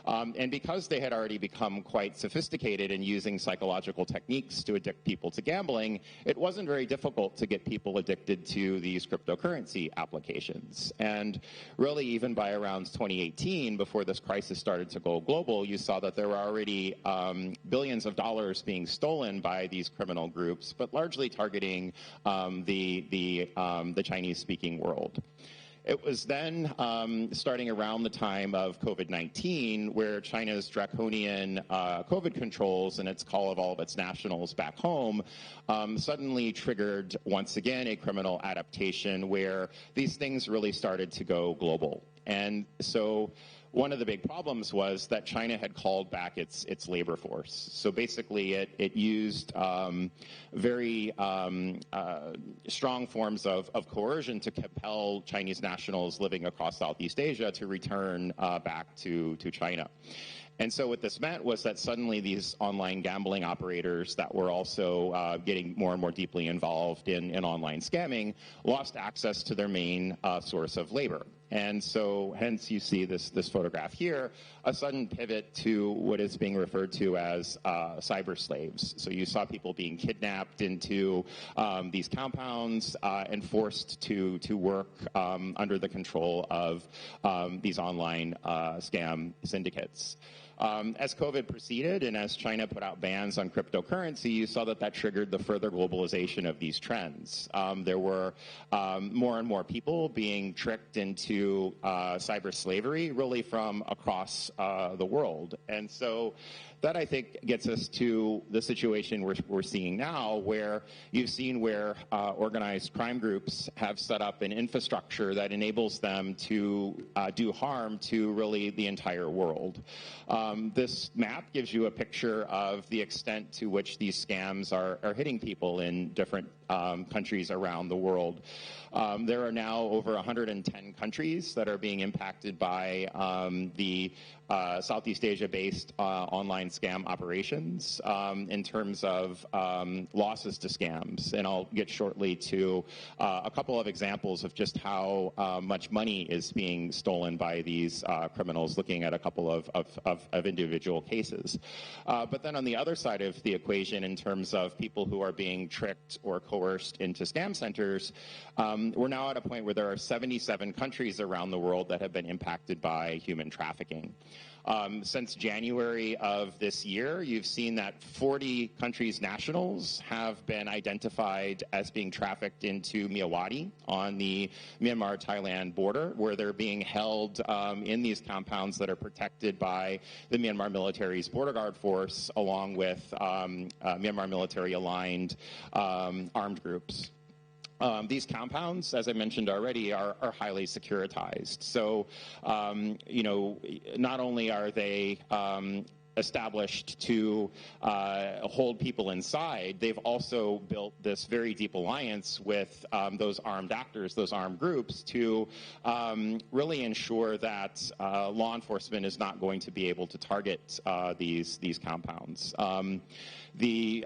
And because they had already become quite sophisticated in using psychological techniques to addict people to gambling, it wasn't very difficult to get people addicted to these cryptocurrency applications. And really, even by around 2018, before this crisis started to go global, you saw that there were already billions of dollars being stolen by these criminal groups, but largely targeting the Chinese-speaking world. It was then starting around the time of COVID-19 where China's draconian COVID controls and its call of all of its nationals back home suddenly triggered once again a criminal adaptation where these things really started to go global. And so one of the big problems was that China had called back its labor force. So basically it used very strong forms of coercion to compel Chinese nationals living across Southeast Asia to return back to China. And so what this meant was that suddenly these online gambling operators that were also getting more and more deeply involved in online scamming lost access to their main source of labor. And so hence you see this photograph here, a sudden pivot to what is being referred to as cyber slaves. So you saw people being kidnapped into these compounds and forced to work under the control of these online scam syndicates. As COVID proceeded and as China put out bans on cryptocurrency, you saw that triggered the further globalization of these trends. There were more and more people being tricked into cyber slavery really from across the world. And so that, I think, gets us to the situation we're seeing now, where you've seen where organized crime groups have set up an infrastructure that enables them to do harm to really the entire world. This map gives you a picture of the extent to which these scams are hitting people in different countries around the world. There are now over 110 countries that are being impacted by the Southeast Asia-based online scam operations in terms of losses to scams. And I'll get shortly to a couple of examples of just how much money is being stolen by these criminals, looking at a couple of individual cases. But then on the other side of the equation, in terms of people who are being tricked or coerced into scam centers, we're now at a point where there are 77 countries around the world that have been impacted by human trafficking. Since January of this year, you've seen that 40 countries' nationals have been identified as being trafficked into Myawaddy on the Myanmar-Thailand border, where they're being held in these compounds that are protected by the Myanmar military's border guard force, along with Myanmar military-aligned armed groups. These compounds, as I mentioned already, are highly securitized. So, not only are they established to hold people inside, they've also built this very deep alliance with those armed actors, those armed groups, to really ensure that law enforcement is not going to be able to target these compounds. The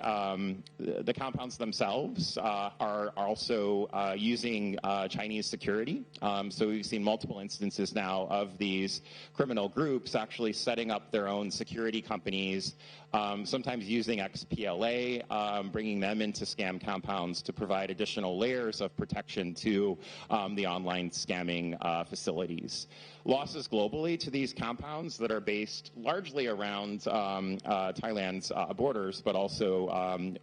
compounds themselves are also using Chinese security. So we've seen multiple instances now of these criminal groups actually setting up their own security companies, sometimes using XPLA, bringing them into scam compounds to provide additional layers of protection to the online scamming facilities. Losses globally to these compounds that are based largely around Thailand's borders, but also,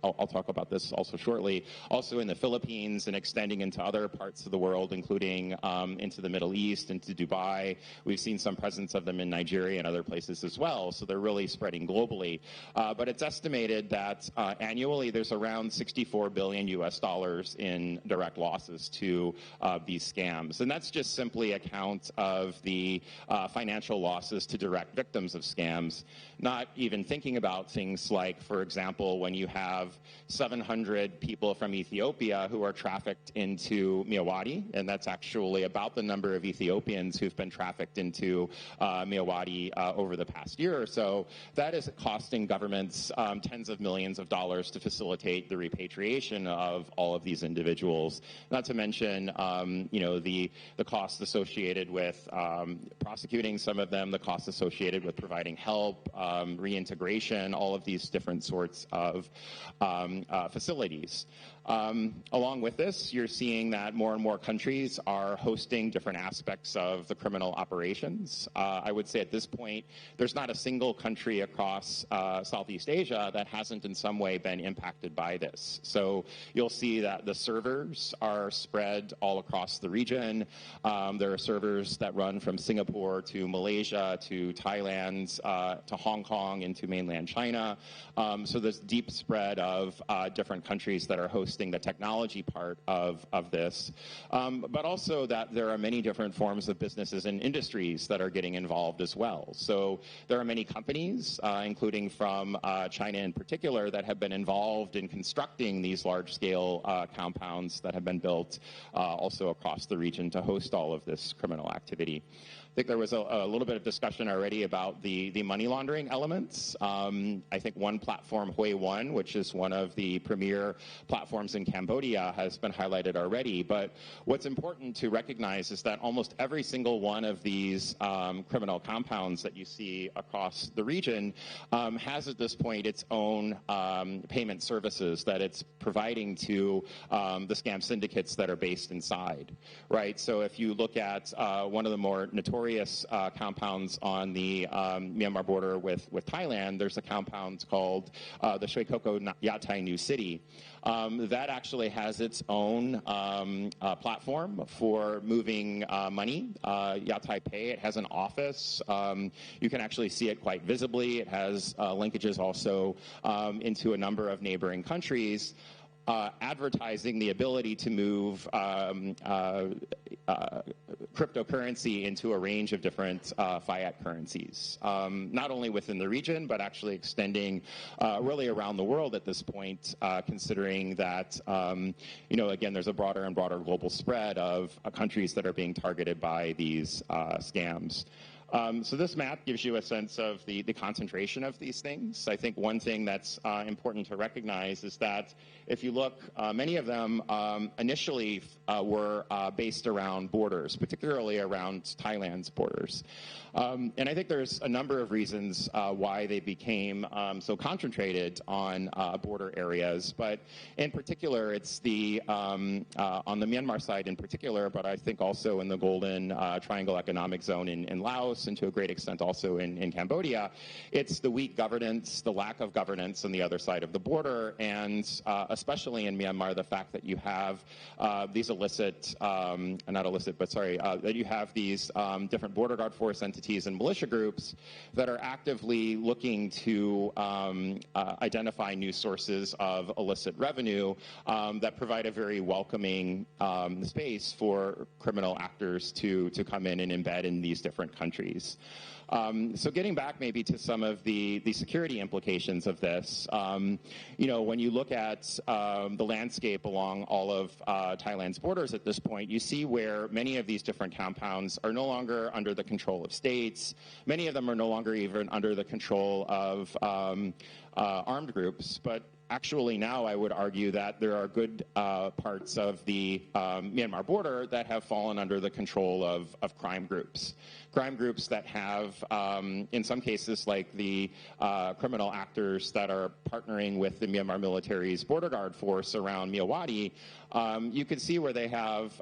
I'll talk about this also shortly, also in the Philippines and extending into other parts of the world, including into the Middle East, into Dubai. We've seen some presence of them in Nigeria and other places as well, so they're really spreading globally. But it's estimated that annually there's around $64 billion in direct losses to these scams. And that's just simply a count of the financial losses to direct victims of scams, not even thinking about things like, for example, when you have 700 people from Ethiopia who are trafficked into Myawaddy, and that's actually about the number of Ethiopians who've been trafficked into Myawaddy over the past year or so. That is costing governments tens of millions of dollars to facilitate the repatriation of all of these individuals, not to mention the costs associated with prosecuting some of them, the costs associated with providing help, reintegration, all of these different sorts of facilities. Along with this, you're seeing that more and more countries are hosting different aspects of the criminal operations. I would say at this point, there's not a single country across Southeast Asia that hasn't in some way been impacted by this. So you'll see that the servers are spread all across the region. There are servers that run from Singapore to Malaysia to Thailand to Hong Kong into mainland China. So there's deep spread of different countries that are hosting the technology part of this, but also that there are many different forms of businesses and industries that are getting involved as well. So there are many companies, including from China in particular, that have been involved in constructing these large-scale compounds that have been built also across the region to host all of this criminal activity. I think there was a little bit of discussion already about the money laundering elements. I think one platform, Hui1, which is one of the premier platforms in Cambodia, has been highlighted already. But what's important to recognize is that almost every single one of these criminal compounds that you see across the region has at this point its own payment services that it's providing to the scam syndicates that are based inside, right? So if you look at one of the more notorious compounds on the Myanmar border with Thailand, there's a compound called the Shui Koko Yatai New City. That actually has its own platform for moving money, Yatai Pay. It has an office. You can actually see it quite visibly. It has linkages also into a number of neighboring countries. Advertising the ability to move cryptocurrency into a range of different fiat currencies, not only within the region, but actually extending really around the world at this point, considering that, again, there's a broader and broader global spread of countries that are being targeted by these scams. So this map gives you a sense of the concentration of these things. I think one thing that's important to recognize is that if you look, many of them initially were based around borders, particularly around Thailand's borders. And I think there's a number of reasons why they became so concentrated on border areas. But in particular, it's on the Myanmar side in particular, but I think also in the Golden Triangle Economic Zone in Laos, Laos and to a great extent also in Cambodia. It's the weak governance, the lack of governance on the other side of the border, and especially in Myanmar, the fact that you have these that you have these different border guard force entities and militia groups that are actively looking to identify new sources of illicit revenue that provide a very welcoming space for criminal actors to come in and embed in these different countries. So getting back maybe to some of the security implications of this, when you look at the landscape along all of Thailand's borders at this point, you see where many of these different compounds are no longer under the control of states. Many of them are no longer even under the control of armed groups, but actually now I would argue that there are good parts of the Myanmar border that have fallen under the control of crime groups. Crime groups that have, in some cases, like the criminal actors that are partnering with the Myanmar military's border guard force around Myawaddy, you can see where they have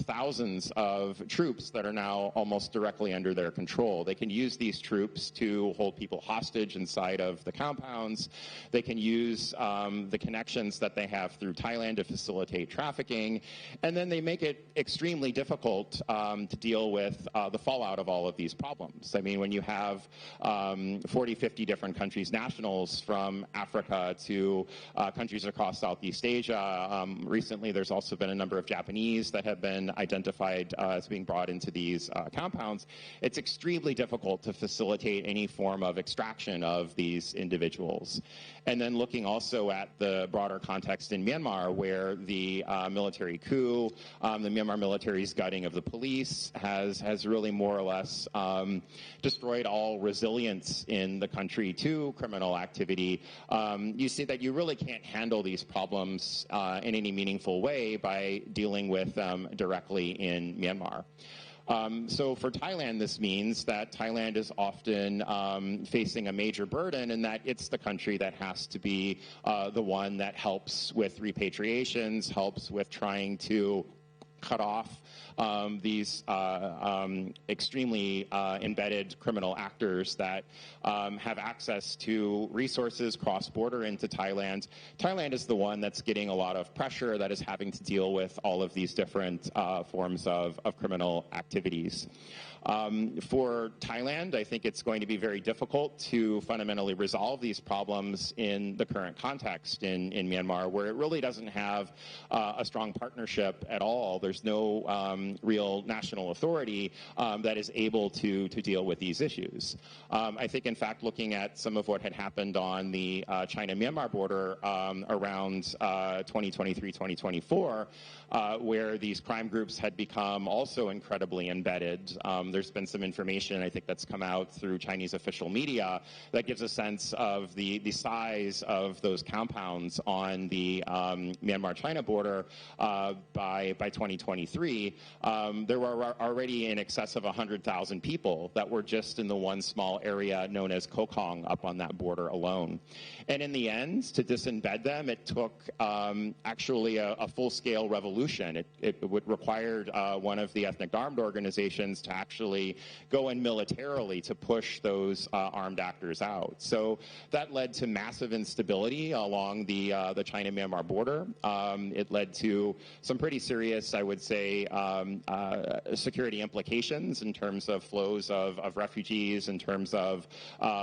thousands of troops that are now almost directly under their control. They can use these troops to hold people hostage inside of the compounds. They can use the connections that they have through Thailand to facilitate trafficking. And then they make it extremely difficult to deal with the fallout of all of these problems. I mean, when you have 40, 50 different countries' nationals from Africa to countries across Southeast Asia, recently there's also been a number of Japanese that have been identified as being brought into these compounds. It's extremely difficult to facilitate any form of extraction of these individuals. And then looking also at the broader context in Myanmar, where the military coup, the Myanmar military's gutting of the police has really more or less destroyed all resilience in the country to criminal activity. You see that you really can't handle these problems in any meaningful way by dealing with them directly in Myanmar. So for Thailand, this means that Thailand is often facing a major burden in that it's the country that has to be the one that helps with repatriations, helps with trying to cut off these extremely embedded criminal actors that have access to resources cross-border into Thailand. Thailand is the one that's getting a lot of pressure, that is having to deal with all of these different forms of criminal activities. For Thailand, I think it's going to be very difficult to fundamentally resolve these problems in the current context in Myanmar, where it really doesn't have a strong partnership at all. There's no real national authority that is able to deal with these issues. I think, in fact, looking at some of what had happened on the China-Myanmar border around 2023-2024, where these crime groups had become also incredibly embedded. There's been some information, I think, that's come out through Chinese official media that gives a sense of the size of those compounds on the Myanmar-China border by 2023. There were already in excess of 100,000 people that were just in the one small area known as Kokong up on that border alone. And in the end, to disembed them, it took actually a full-scale revolution. It required one of the ethnic armed organizations to actually go in militarily to push those armed actors out. So that led to massive instability along the China-Myanmar border. It led to some pretty serious, I would say, security implications in terms of flows of refugees, in terms of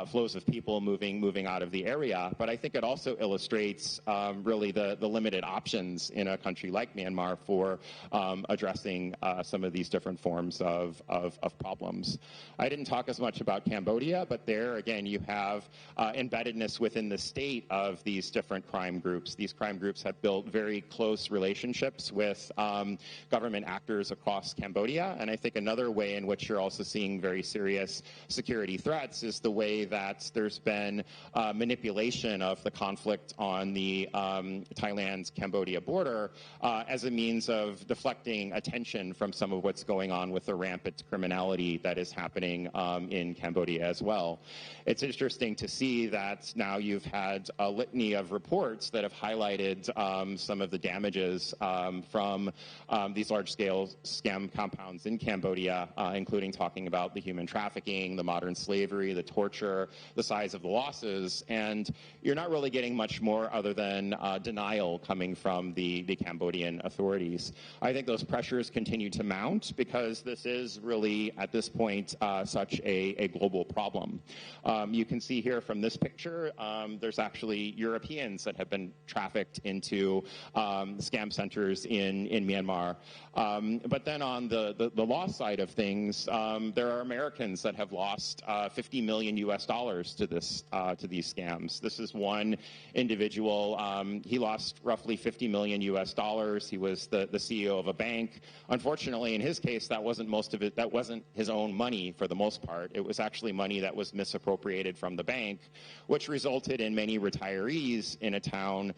flows of people moving out of the area. But I think it also illustrates really the limited options in a country like Myanmar for addressing some of these different forms of problems. I didn't talk as much about Cambodia, but there, again, you have embeddedness within the state of these different crime groups. These crime groups have built very close relationships with government actors across Cambodia, and I think another way in which you're also seeing very serious security threats is the way that there's been manipulation of the conflict on the Thailand-Cambodia border as a means of deflecting attention from some of what's going on with the rampant criminality that is happening in Cambodia as well. It's interesting to see that now you've had a litany of reports that have highlighted some of the damages from these large-scale scam compounds in Cambodia, including talking about the human trafficking, the modern slavery, the torture, the size of the losses, and you're not really getting much more other than denial coming from the Cambodian authorities. I think those pressures continue to mount because this is really, at this point, such a global problem. You can see here from this picture, there's actually Europeans that have been trafficked into scam centers in Myanmar. But then on the loss side of things, there are Americans that have lost $50 million to these scams. This is one individual. He lost roughly $50 million. He was the CEO of a bank. Unfortunately, in his case, that wasn't most of it. That wasn't his own money for the most part. It was actually money that was misappropriated from the bank, which resulted in many retirees in a town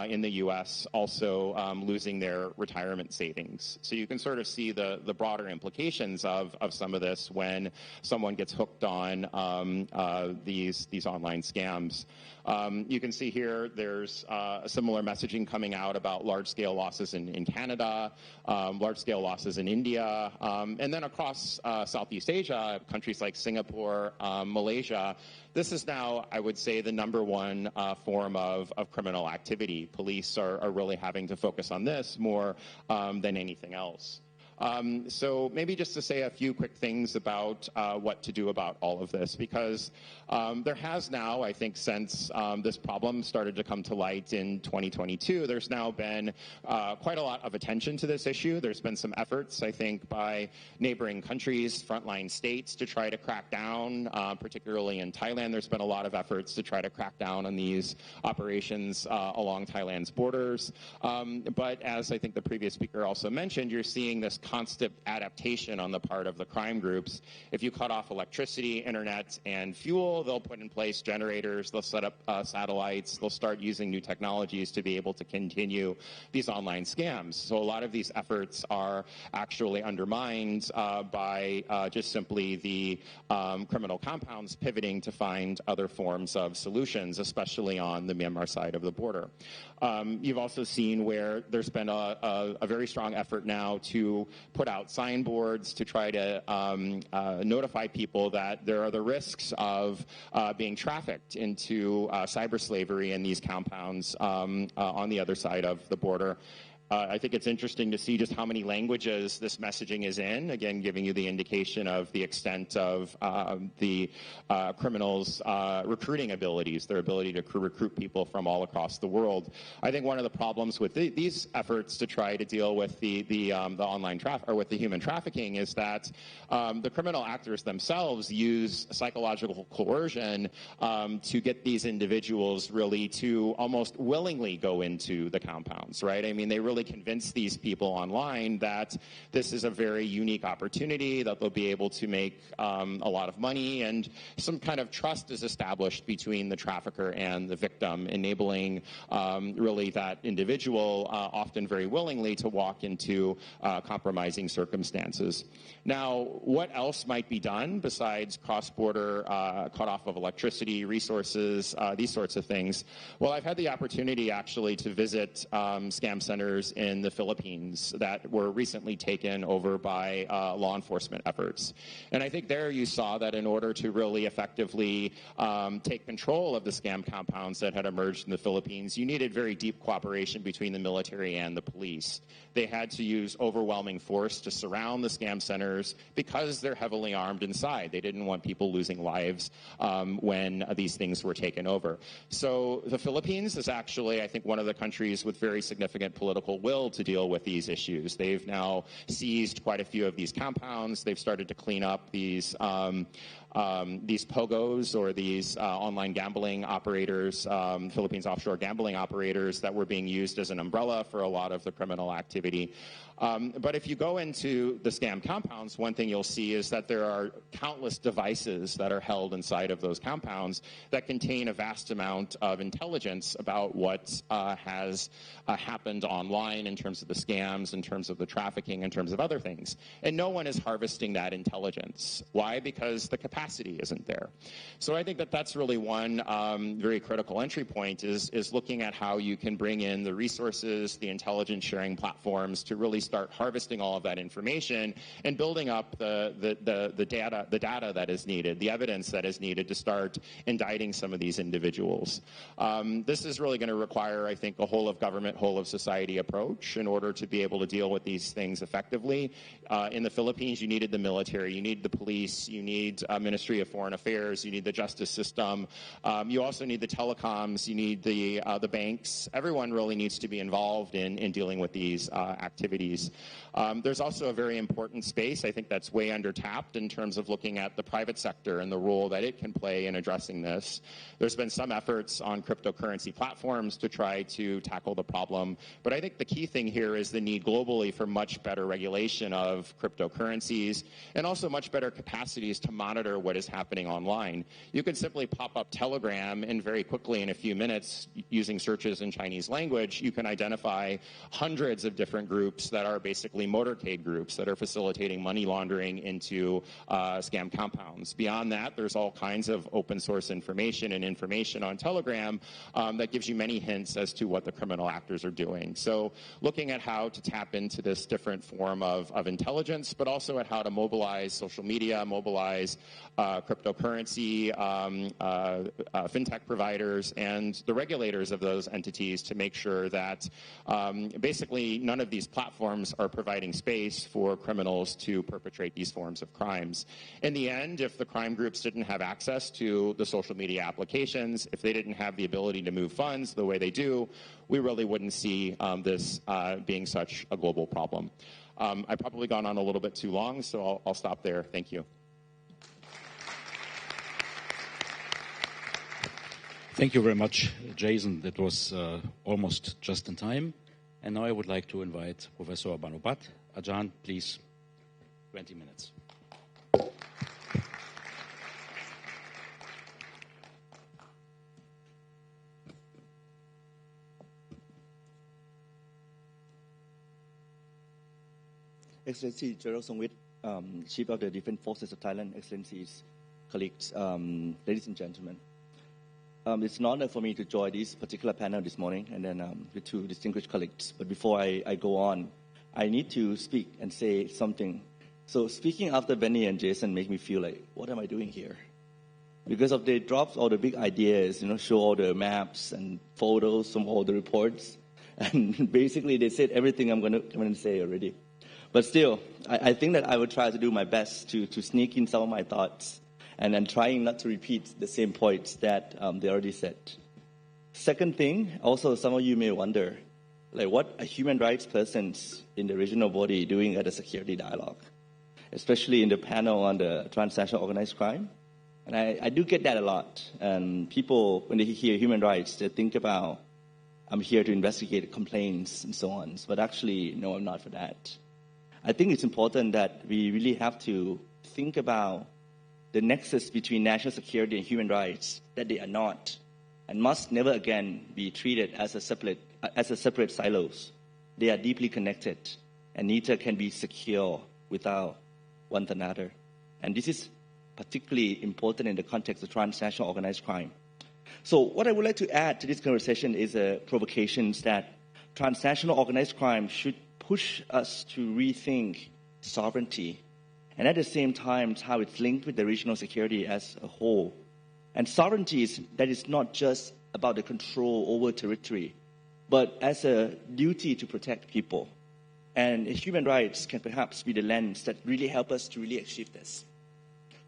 in the U.S. also losing their retirement savings. So you can sort of see the broader implications of some of this when someone gets hooked on these online scams. You can see here there's a similar messaging coming out about large-scale losses in Canada, large-scale losses in India, and then across Southeast Asia, countries like Singapore, Malaysia. This is now, I would say, the #1 form of criminal activity. Police are really having to focus on this more than anything else. So maybe just to say a few quick things about what to do about all of this, because there has now, I think, since this problem started to come to light in 2022, there's now been quite a lot of attention to this issue. There's been some efforts, I think, by neighboring countries, frontline states to try to crack down, particularly in Thailand. There's been a lot of efforts to try to crack down on these operations along Thailand's borders. But as I think the previous speaker also mentioned, you're seeing this constant adaptation on the part of the crime groups. If you cut off electricity, internet, and fuel, they'll put in place generators, they'll set up satellites, they'll start using new technologies to be able to continue these online scams. So a lot of these efforts are actually undermined by just simply the criminal compounds pivoting to find other forms of solutions, especially on the Myanmar side of the border. You've also seen where there's been a very strong effort now to put out signboards to try to notify people that there are the risks of being trafficked into cyber slavery in these compounds on the other side of the border. I think it's interesting to see just how many languages this messaging is in, again, giving you the indication of the extent of the criminals' recruiting abilities, their ability to recruit people from all across the world. I think one of the problems with these efforts to try to deal with the online traffic, or with the human trafficking, is that the criminal actors themselves use psychological coercion to get these individuals really to almost willingly go into the compounds, right? I mean, they really convince these people online that this is a very unique opportunity, that they'll be able to make a lot of money, and some kind of trust is established between the trafficker and the victim, enabling really that individual, often very willingly, to walk into compromising circumstances. Now, what else might be done besides cross-border cutoff of electricity, resources, these sorts of things? Well, I've had the opportunity actually to visit scam centers in the Philippines that were recently taken over by law enforcement efforts. And I think there you saw that in order to really effectively take control of the scam compounds that had emerged in the Philippines, you needed very deep cooperation between the military and the police. They had to use overwhelming force to surround the scam centers because they're heavily armed inside. They didn't want people losing lives when these things were taken over. So the Philippines is actually, I think, one of the countries with very significant political will to deal with these issues. They've now seized quite a few of these compounds. They've started to clean up these POGOs, or these online gambling operators, Philippines offshore gambling operators that were being used as an umbrella for a lot of the criminal activity. But if you go into the scam compounds, one thing you'll see is that there are countless devices that are held inside of those compounds that contain a vast amount of intelligence about what has happened online in terms of the scams, in terms of the trafficking, in terms of other things. And no one is harvesting that intelligence. Why? Because the capacity capacity isn't there. So I think that that's really one very critical entry point is looking at how you can bring in the resources, the intelligence sharing platforms to really start harvesting all of that information and building up the data that is needed, the evidence that is needed to start indicting some of these individuals. This is really going to require, I think, a whole of government, whole of society approach in order to be able to deal with these things effectively. In the Philippines, you needed the military, you need the police, you need Ministry of Foreign Affairs, you need the justice system, you also need the telecoms, you need the banks. Everyone really needs to be involved in dealing with these activities. There's also a very important space, I think that's way under-tapped in terms of looking at the private sector and the role that it can play in addressing this. There's been some efforts on cryptocurrency platforms to try to tackle the problem, but I think the key thing here is the need globally for much better regulation of cryptocurrencies and also much better capacities to monitor what is happening online. You can simply pop up Telegram and very quickly in a few minutes using searches in Chinese language, you can identify hundreds of different groups that are basically motorcade groups that are facilitating money laundering into scam compounds. Beyond that, there's all kinds of open source information and information on Telegram that gives you many hints as to what the criminal actors are doing. So looking at how to tap into this different form of intelligence, but also at how to mobilize social media, mobilize cryptocurrency, fintech providers, and the regulators of those entities to make sure that basically none of these platforms are providing space for criminals to perpetrate these forms of crimes. In the end, if the crime groups didn't have access to the social media applications, if they didn't have the ability to move funds the way they do, we really wouldn't see this being such a global problem. I've probably gone on a little bit too long, so I'll stop there. Thank you. Thank you very much, Jason. That was almost just in time. And now I would like to invite Professor Banubat. Ajahn, please, 20 minutes. Excellency General Songwit, Chief of the Defense Forces of Thailand, Excellencies, colleagues, ladies and gentlemen. It's an honor for me to join this particular panel this morning and then with two distinguished colleagues. But before I go on, I need to speak and say something. So speaking after Benny and Jason make me feel like, what am I doing here? Because of they dropped all the big ideas, show all the maps and photos from all the reports. And basically they said everything I'm going to say already. But still, I think that I will try to do my best to sneak in some of my thoughts and then trying not to repeat the same points that they already said. Second thing, also some of you may wonder, like what a human rights persons in the regional body doing at a security dialogue, especially in the panel on the transnational organized crime. And I do get that a lot. And people, when they hear human rights, they think about, I'm here to investigate complaints and so on. But actually, no, I'm not for that. I think it's important that we really have to think about the nexus between national security and human rights, that they are not and must never again be treated as a separate silos. They are deeply connected, and neither can be secure without one another. And this is particularly important in the context of transnational organized crime. So what I would like to add to this conversation is a provocation that transnational organized crime should push us to rethink sovereignty, and at the same time how it's linked with the regional security as a whole. And sovereignty is not just about the control over territory, but as a duty to protect people. And human rights can perhaps be the lens that really help us to really achieve this.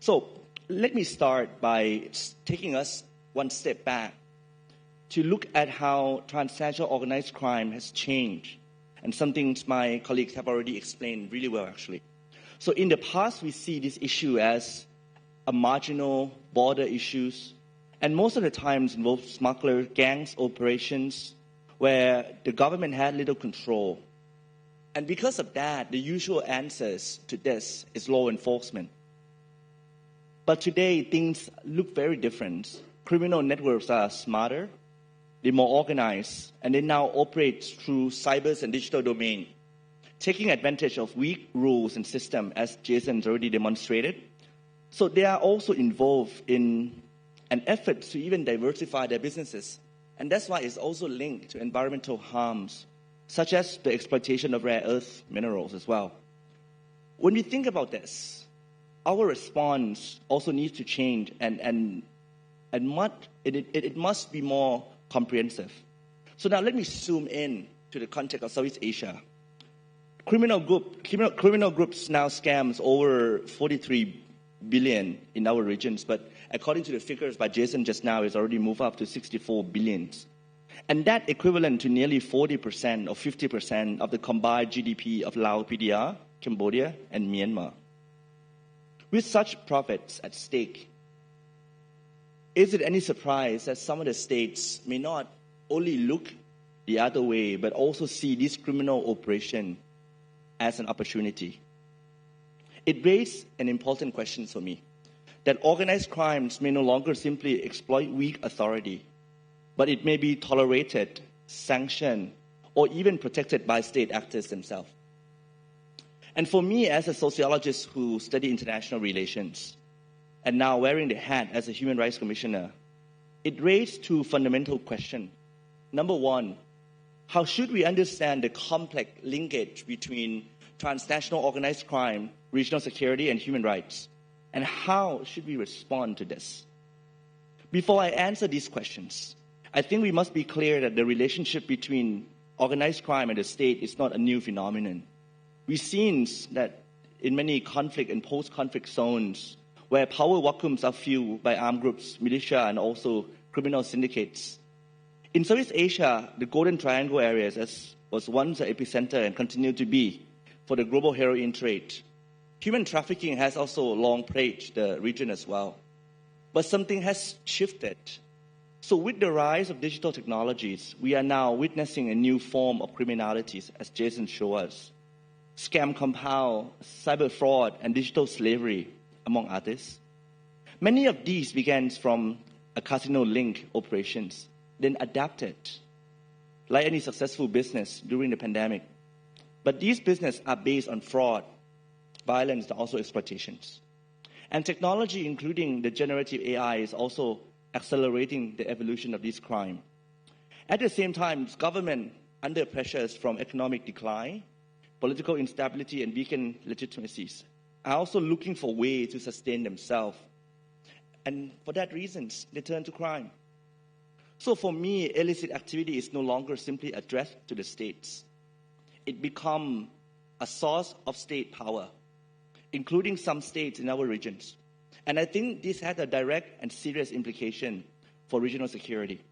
So let me start by taking us one step back to look at how transnational organized crime has changed, and some things my colleagues have already explained really well, actually. So in the past, we see this issue as a marginal border issues, and most of the times involve smuggler gangs operations where the government had little control. And because of that, the usual answers to this is law enforcement. But today, things look very different. Criminal networks are smarter, they're more organized, and they now operate through cyber and digital domain, taking advantage of weak rules and systems, as Jason's already demonstrated. So they are also involved in an effort to even diversify their businesses. And that's why it's also linked to environmental harms, such as the exploitation of rare earth minerals as well. When we think about this, our response also needs to change and it must be more comprehensive. So now let me zoom in to the context of Southeast Asia. Criminal groups now scams over 43 billion in our regions, but according to the figures by Jason just now, it's already moved up to 64 billion. And that equivalent to nearly 40% or 50% of the combined GDP of Laos, PDR, Cambodia, and Myanmar. With such profits at stake, is it any surprise that some of the states may not only look the other way, but also see this criminal operation as an opportunity? It raised an important question for me, that organized crimes may no longer simply exploit weak authority, but it may be tolerated, sanctioned, or even protected by state actors themselves. And for me, as a sociologist who study international relations, and now wearing the hat as a Human Rights Commissioner, it raised two fundamental questions. Number one, how should we understand the complex linkage between transnational organized crime, regional security, and human rights? And how should we respond to this? Before I answer these questions, I think we must be clear that the relationship between organized crime and the state is not a new phenomenon. We've seen that in many conflict and post-conflict zones where power vacuums are filled by armed groups, militia, and also criminal syndicates. In Southeast Asia, the Golden Triangle areas was once an epicenter and continue to be for the global heroin trade. Human trafficking has also long plagued the region as well. But something has shifted. So with the rise of digital technologies, we are now witnessing a new form of criminalities, as Jason showed us. Scam compound, cyber fraud, and digital slavery, among others. Many of these began from a casino-linked operations, then adapted, like any successful business during the pandemic. But these businesses are based on fraud, violence, and also exploitations. And technology, including the generative AI, is also accelerating the evolution of this crime. At the same time, government, under pressures from economic decline, political instability, and weakened legitimacies, are also looking for ways to sustain themselves. And for that reason, they turn to crime. So for me, illicit activity is no longer simply addressed to the states. It becomes a source of state power, including some states in our regions. And I think this had a direct and serious implication for regional security.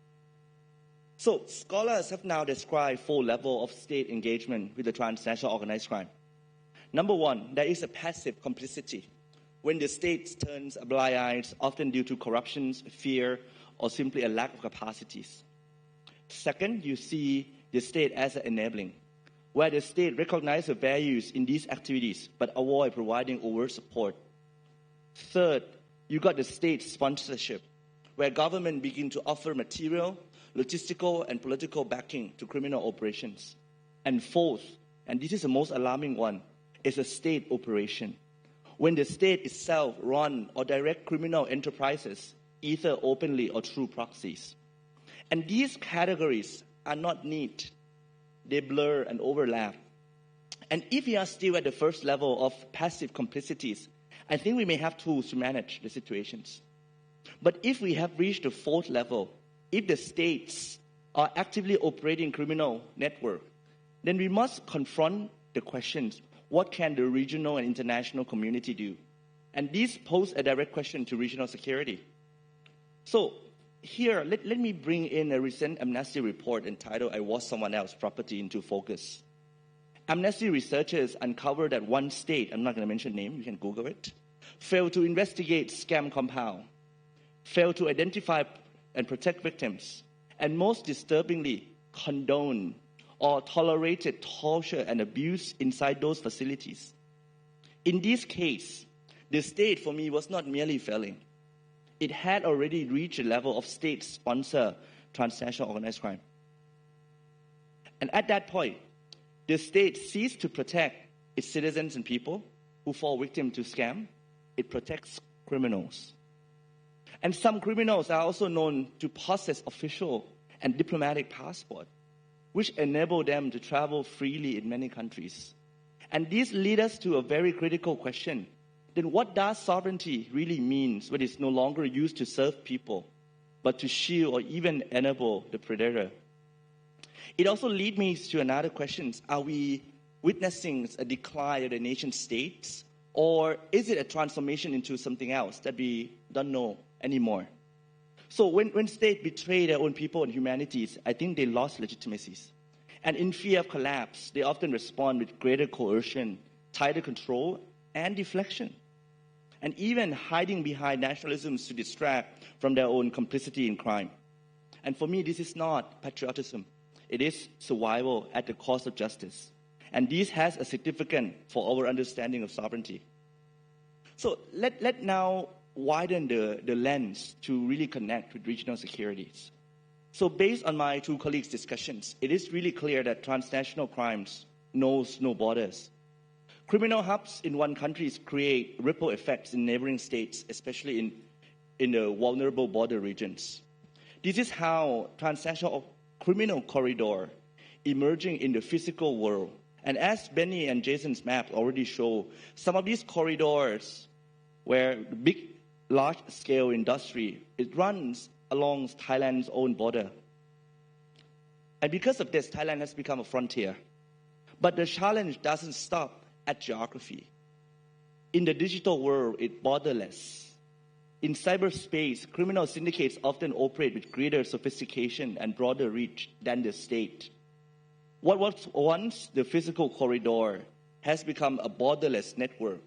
So scholars have now described 4 levels of state engagement with the transnational organized crime. Number one, there is a passive complicity, when the state turns a blind eye, often due to corruption, fear, or simply a lack of capacities. Second, you see the state as enabling, where the state recognizes the values in these activities but avoid providing overt support. Third, you got the state sponsorship, where government begin to offer material, logistical, and political backing to criminal operations. And fourth, and this is the most alarming one, is a state operation, when the state itself run or direct criminal enterprises, either openly or through proxies. And these categories are not neat. They blur and overlap. And if we are still at the first level of passive complicities, I think we may have tools to manage the situations. But if we have reached the 4th level, if the states are actively operating criminal network, then we must confront the questions, what can the regional and international community do? And these pose a direct question to regional security. So here, let me bring in a recent Amnesty report entitled, I Was Someone Else's Property, into focus. Amnesty researchers uncovered that one state, I'm not going to mention name, you can Google it, failed to investigate scam compound, failed to identify and protect victims, and most disturbingly, condoned or tolerated torture and abuse inside those facilities. In this case, the state for me was not merely failing. It had already reached a level of state-sponsored transnational organized crime. And at that point, the state ceased to protect its citizens and people who fall victim to scam. It protects criminals. And some criminals are also known to possess official and diplomatic passports, which enable them to travel freely in many countries. And this leads us to a very critical question. Then what does sovereignty really mean when it's no longer used to serve people, but to shield or even enable the predator? It also leads me to another question. Are we witnessing a decline of the nation states, or is it a transformation into something else that we don't know anymore? So when states betray their own people and humanities, I think they lost legitimacy. And in fear of collapse, they often respond with greater coercion, tighter control, and deflection. And even hiding behind nationalisms to distract from their own complicity in crime. And for me, this is not patriotism. It is survival at the cost of justice. And this has a significance for our understanding of sovereignty. So let now widen the lens to really connect with regional securities. So based on my two colleagues' discussions, it is really clear that transnational crimes knows no borders. Criminal hubs in one country create ripple effects in neighboring states, especially in the vulnerable border regions. This is how transnational criminal corridor emerging in the physical world. And as Benny and Jason's map already show, some of these corridors where big, large-scale industry, it runs along Thailand's own border. And because of this, Thailand has become a frontier. But the challenge doesn't stop at geography. In the digital world, it's borderless. In cyberspace, criminal syndicates often operate with greater sophistication and broader reach than the state. What was once the physical corridor has become a borderless network.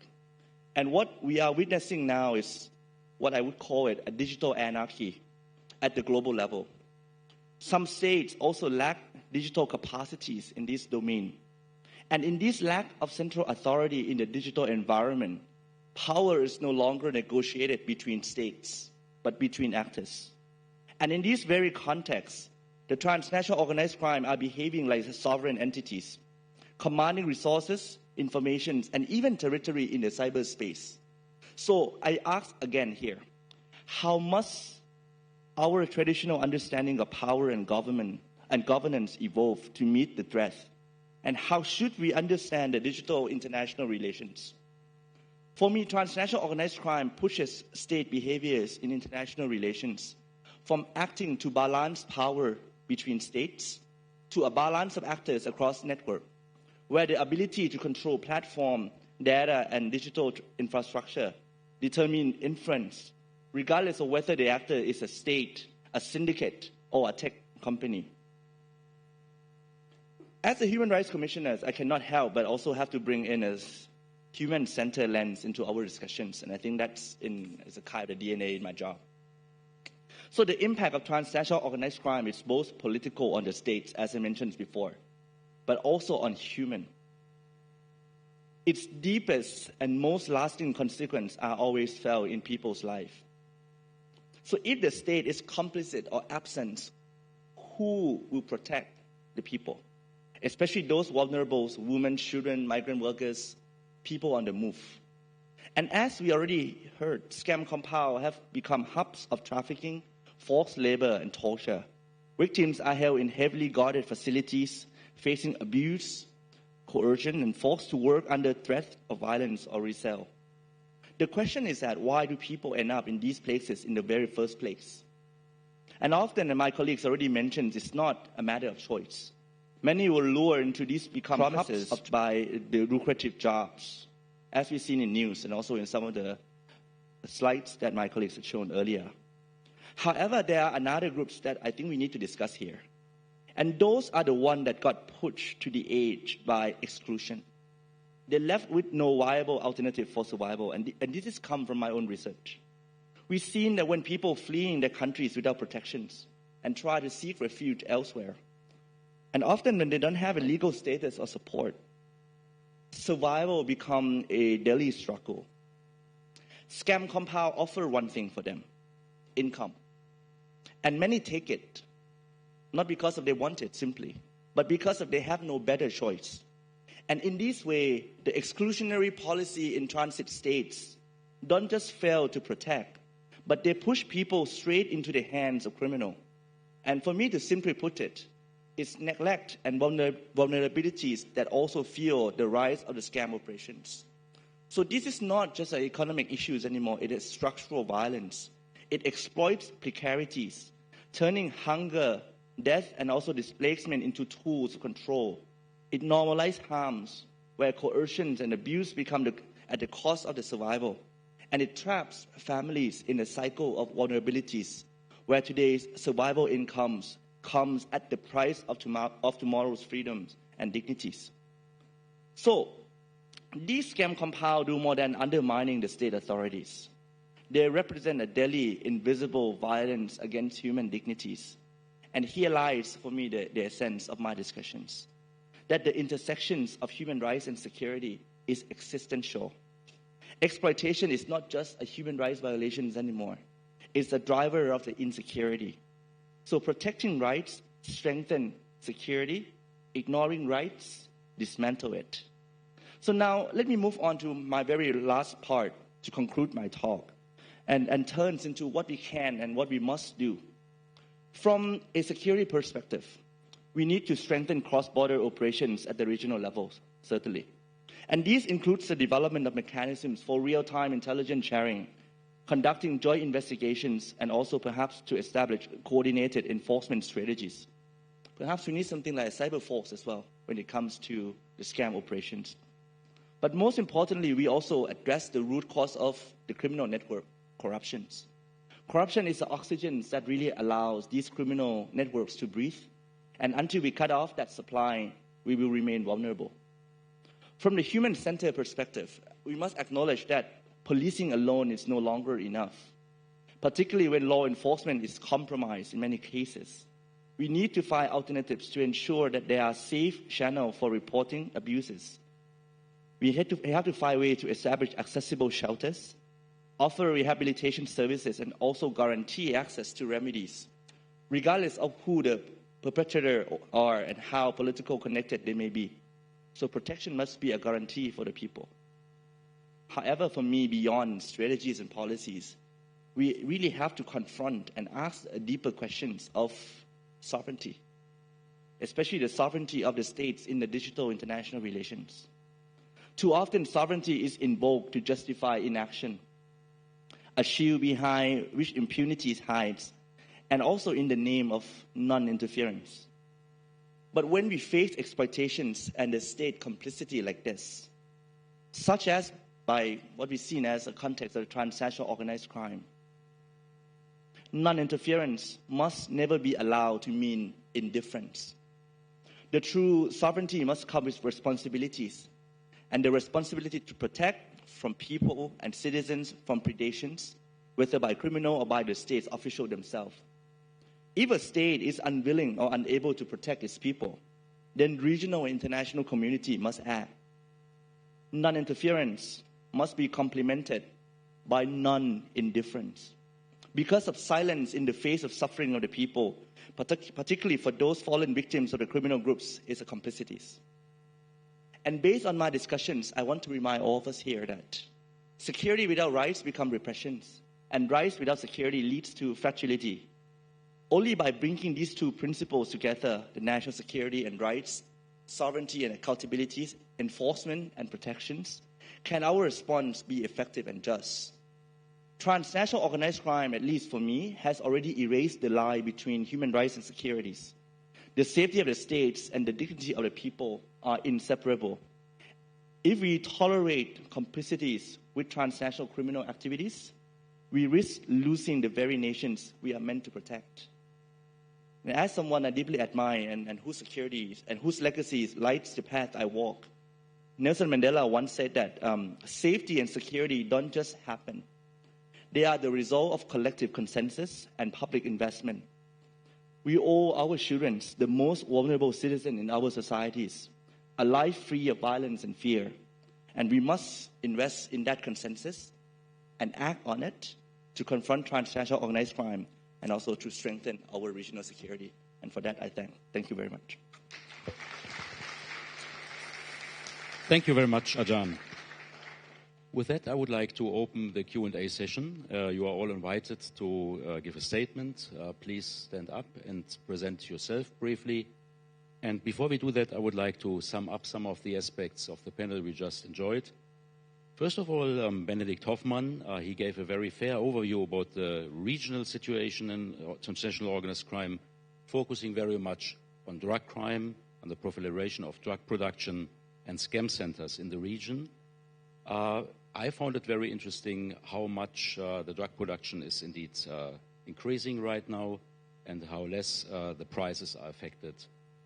And what we are witnessing now is what I would call it a digital anarchy at the global level. Some states also lack digital capacities in this domain. And in this lack of central authority in the digital environment, power is no longer negotiated between states, but between actors. And in this very context, the transnational organized crime are behaving like sovereign entities, commanding resources, information, and even territory in the cyberspace. So I ask again here, how must our traditional understanding of power and government and governance evolve to meet the threat? And how should we understand the digital international relations? For me, transnational organized crime pushes state behaviors in international relations from acting to balance power between states to a balance of actors across network, where the ability to control platform, data, and digital infrastructure determine influence, regardless of whether the actor is a state, a syndicate, or a tech company. As a human rights commissioner, I cannot help but also have to bring in a human-centered lens into our discussions, and I think that's is a kind of the DNA in my job. So the impact of transnational organized crime is both political on the states, as I mentioned before, but also on human. Its deepest and most lasting consequences are always felt in people's life. So if the state is complicit or absent, who will protect the people? Especially those vulnerable, women, children, migrant workers, people on the move. And as we already heard, scam compounds have become hubs of trafficking, forced labor, and torture. Victims are held in heavily guarded facilities, facing abuse, coercion, and forced to work under threat of violence or resale. The question is that why do people end up in these places in the very first place? And often, and my colleagues already mentioned, it's not a matter of choice. Many will lure into these become promises by the lucrative jobs, as we've seen in news and also in some of the slides that my colleagues had shown earlier. However, there are another groups that I think we need to discuss here. And those are the ones that got pushed to the edge by exclusion. They're left with no viable alternative for survival. And this has come from my own research. We've seen that when people fleeing their countries without protections and try to seek refuge elsewhere, and often when they don't have a legal status or support, survival becomes a daily struggle. Scam compound offer one thing for them, income. And many take it, not because of they want it simply, but because of they have no better choice. And in this way, the exclusionary policy in transit states don't just fail to protect, but they push people straight into the hands of criminals. And for me to simply put it, it's neglect and vulnerabilities that also fuel the rise of the scam operations. So this is not just an economic issue anymore. It is structural violence. It exploits precarities, turning hunger, death, and also displacement into tools of control. It normalizes harms where coercions and abuse become at the cost of the survival. And it traps families in a cycle of vulnerabilities where today's survival incomes comes at the price of tomorrow's freedoms and dignities. So, these scam compounds do more than undermining the state authorities. They represent a daily, invisible violence against human dignities. And here lies, for me, the essence of my discussions, that the intersections of human rights and security is existential. Exploitation is not just a human rights violation anymore. It's the driver of the insecurity. So protecting rights strengthens security. Ignoring rights dismantle it. So now let me move on to my very last part to conclude my talk and turns into what we can and what we must do. From a security perspective, we need to strengthen cross-border operations at the regional levels, certainly. And these includes the development of mechanisms for real-time intelligence sharing, conducting joint investigations, and also perhaps to establish coordinated enforcement strategies. Perhaps we need something like a cyber force as well when it comes to the scam operations. But most importantly, we also address the root cause of the criminal network, corruptions. Corruption is the oxygen that really allows these criminal networks to breathe. And until we cut off that supply, we will remain vulnerable. From the human-centered perspective, we must acknowledge that policing alone is no longer enough, particularly when law enforcement is compromised in many cases. We need to find alternatives to ensure that there are safe channels for reporting abuses. We have to find ways to establish accessible shelters, offer rehabilitation services, and also guarantee access to remedies, regardless of who the perpetrator are and how politically connected they may be. So protection must be a guarantee for the people. However, for me, beyond strategies and policies, we really have to confront and ask deeper questions of sovereignty, especially the sovereignty of the states in the digital international relations. Too often, sovereignty is invoked to justify inaction, a shield behind which impunity hides, and also in the name of non-interference. But when we face exploitations and the state complicity like this, such as by what we've seen as a context of transnational organized crime, non-interference must never be allowed to mean indifference. The true sovereignty must come with responsibilities, and the responsibility to protect from people and citizens from predations, whether by criminal or by the state's official themselves. If a state is unwilling or unable to protect its people, then regional and international community must act. Non-interference must be complemented by non-indifference. Because of silence in the face of suffering of the people, particularly for those fallen victims of the criminal groups, is a complicities. And based on my discussions, I want to remind all of us here that security without rights becomes repressions, and rights without security leads to fragility. Only by bringing these two principles together, the national security and rights, sovereignty and accountability, enforcement and protections, can our response be effective and just. Transnational organized crime, at least for me, has already erased the line between human rights and securities. The safety of the states and the dignity of the people are inseparable. If we tolerate complicities with transnational criminal activities, we risk losing the very nations we are meant to protect. And as someone I deeply admire and whose securities and whose legacies lights the path I walk, Nelson Mandela once said that safety and security don't just happen. They are the result of collective consensus and public investment. We owe our children, the most vulnerable citizens in our societies, a life free of violence and fear. And we must invest in that consensus and act on it to confront transnational organized crime and also to strengthen our regional security. And for that, I thank you very much. Thank you very much, Ajahn. With that, I would like to open the Q&A session. You are all invited to give a statement. Please stand up and present yourself briefly. And before we do that, I would like to sum up some of the aspects of the panel we just enjoyed. First of all, Benedikt Hoffmann, he gave a very fair overview about the regional situation in transnational organized crime, focusing very much on drug crime, on the proliferation of drug production and scam centers in the region. I found it very interesting how much the drug production is indeed increasing right now and how less the prices are affected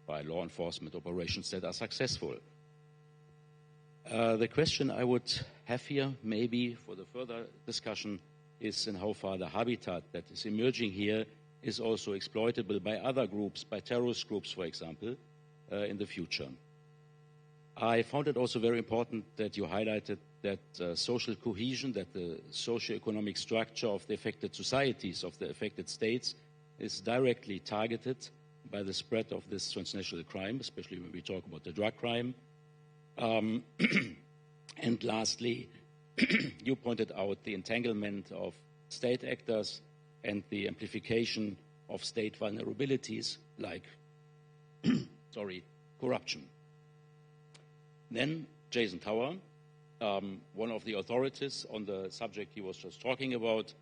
by law enforcement operations that are successful. The question I would have here maybe for the further discussion is in how far the habitat that is emerging here is also exploitable by other groups, by terrorist groups, for example, in the future. I found it also very important that you highlighted that social cohesion, that the socio-economic structure of the affected societies, of the affected states, is directly targeted by the spread of this transnational crime, especially when we talk about the drug crime. And lastly, you pointed out the entanglement of state actors and the amplification of state vulnerabilities like corruption. Then Jason Tower, one of the authorities on the subject he was just talking about,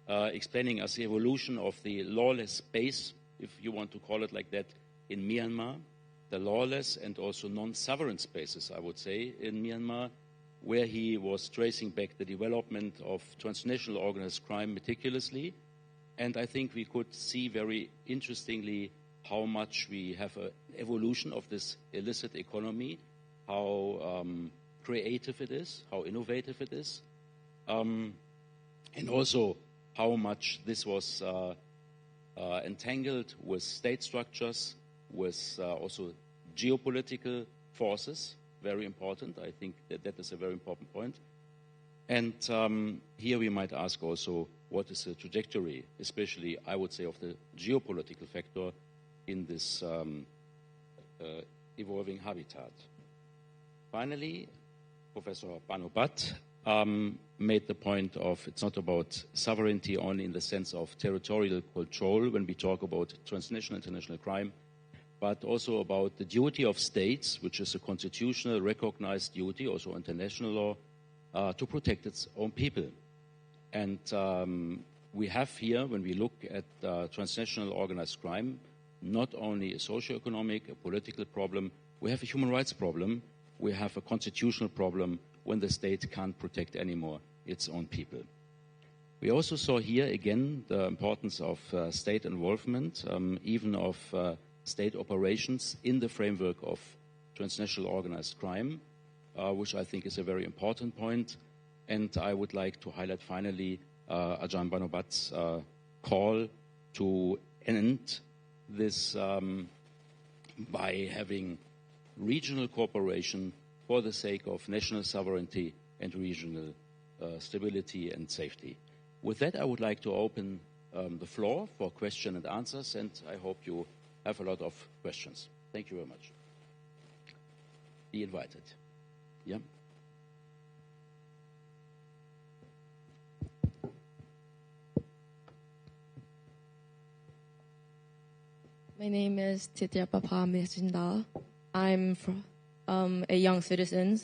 explaining us the evolution of the lawless space, if you want to call it like that, in Myanmar, the lawless and also non-sovereign spaces, I would say, in Myanmar, where he was tracing back the development of transnational organized crime meticulously. And I think we could see very interestingly how much we have an evolution of this illicit economy, how creative it is, how innovative it is, and also how much this was entangled with state structures, with also geopolitical forces, very important. I think that is a very important point. And here we might ask also, what is the trajectory, especially, I would say, of the geopolitical factor in this evolving habitat. Finally, Professor Banobat made the point of it's not about sovereignty only in the sense of territorial control when we talk about transnational international crime, but also about the duty of states, which is a constitutional recognized duty, also international law, to protect its own people. And we have here, when we look at transnational organized crime, not only a socio-economic, a political problem, we have a human rights problem, we have a constitutional problem when the state can't protect anymore its own people. We also saw here again the importance of state involvement, even of state operations in the framework of transnational organized crime, which I think is a very important point. And I would like to highlight finally Ajahn Banobat's call to end this by having regional cooperation for the sake of national sovereignty and regional stability and safety. With that, I would like to open the floor for question and answers, and I hope you have a lot of questions. Thank you very much. Be invited. Yeah. My name is Titya Papa Mirchinda. I'm from a young citizen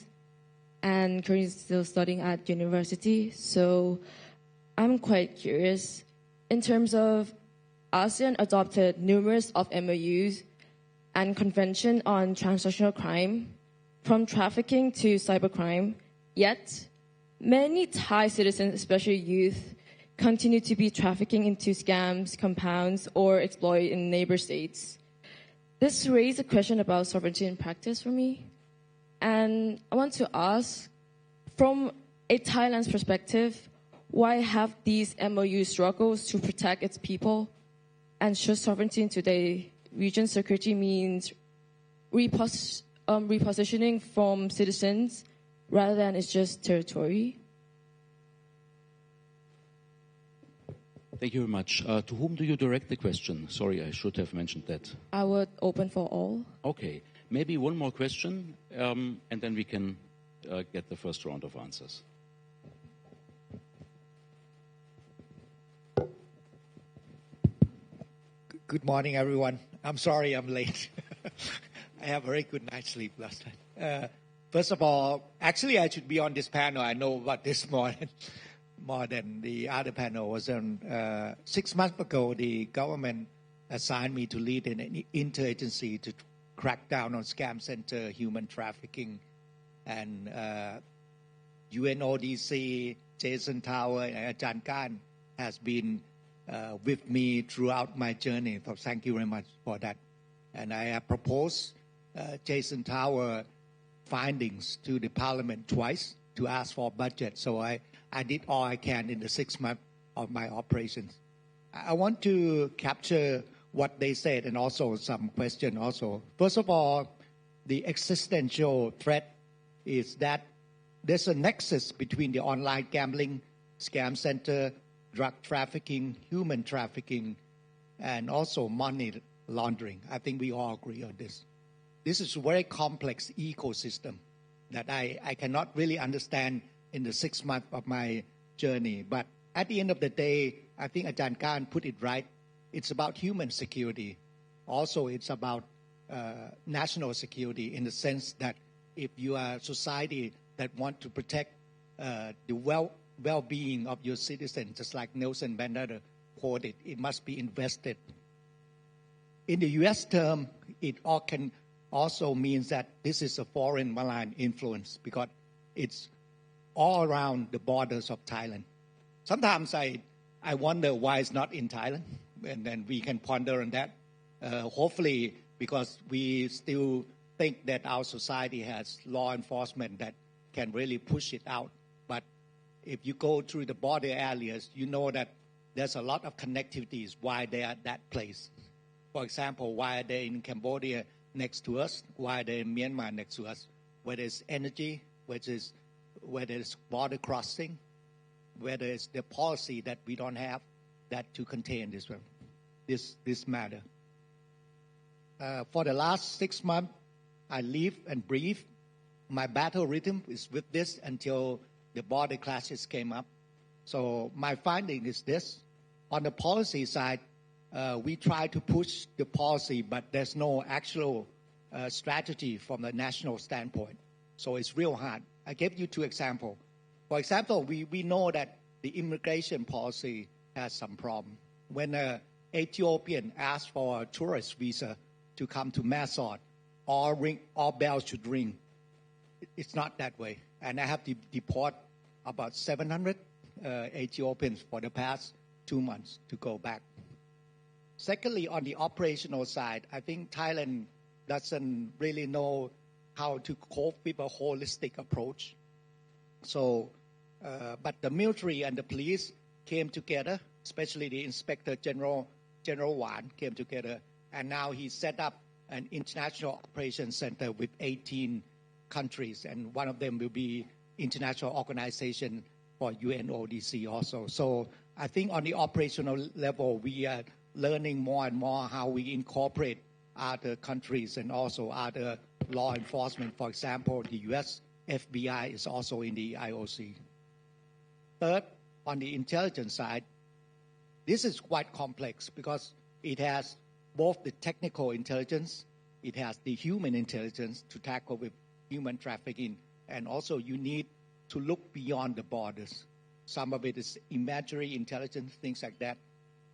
and currently still studying at university. So I'm quite curious in terms of ASEAN adopted numerous of MOUs and convention on transnational crime, from trafficking to cybercrime, yet many Thai citizens, especially youth, continue to be trafficking into scams, compounds, or exploit in neighbor states. This raised a question about sovereignty in practice for me. And I want to ask, from a Thailand's perspective, why have these MOU struggles to protect its people? And should sovereignty in today's region security means repositioning from citizens rather than it's just territory? Thank you very much. To whom do you direct the question? Sorry, I should have mentioned that. I would open for all. Okay. Maybe one more question, and then we can get the first round of answers. Good morning, everyone. I'm sorry I'm late. I have a very good night's sleep last night. First of all, actually, I should be on this panel. I know about this more than the other panel was on. 6 months ago, the government assigned me to lead an interagency to crack down on scam center, human trafficking, and UNODC, Jason Tower, and Ajahn Khan has been with me throughout my journey. So thank you very much for that. And I have proposed Jason Tower findings to the parliament twice to ask for budget. So I did all I can in the 6 months of my operations. I want to capture what they said and also some question also. First of all, the existential threat is that there's a nexus between the online gambling, scam center, drug trafficking, human trafficking, and also money laundering. I think we all agree on this. This is a very complex ecosystem that I cannot really understand in the 6 months of my journey. But at the end of the day, I think Ajahn Khan put it right. It's about human security. Also, it's about national security in the sense that if you are a society that want to protect the well-being of your citizens, just like Nelson Mandela quoted, it must be invested. In the U.S. term, it all can also means that this is a foreign malign influence because it's all around the borders of Thailand. Sometimes I wonder why it's not in Thailand, and then we can ponder on that. Hopefully, because we still think that our society has law enforcement that can really push it out. But if you go through the border areas, you know that there's a lot of connectivities why they are at that place. For example, why are they in Cambodia next to us? Why are they in Myanmar next to us? Whether it's energy, whether it's border crossing, whether it's the policy that we don't have that to contain this matter. For the last 6 months, I live and breathe. My battle rhythm is with this until the border clashes came up. So my finding is this. On the policy side, we try to push the policy, but there's no actual strategy from the national standpoint. So it's real hard. I gave you 2 examples. For example, we know that the immigration policy has some problem. When an Ethiopian asks for a tourist visa to come to Massaud, all bells should ring. It's not that way. And I have to deport about 700 Ethiopians for the past 2 months to go back. Secondly, on the operational side, I think Thailand doesn't really know how to cope with a holistic approach. So, but the military and the police came together, especially the Inspector General Wan came together, and now he set up an international operations center with 18 countries, and one of them will be international organization for UNODC also. So I think on the operational level, we are learning more and more how we incorporate other countries and also other law enforcement. For example, the U.S. FBI is also in the IOC. Third, on the intelligence side, this is quite complex because it has both the technical intelligence, it has the human intelligence to tackle with human trafficking, and also you need to look beyond the borders. Some of it is imagery intelligence, things like that.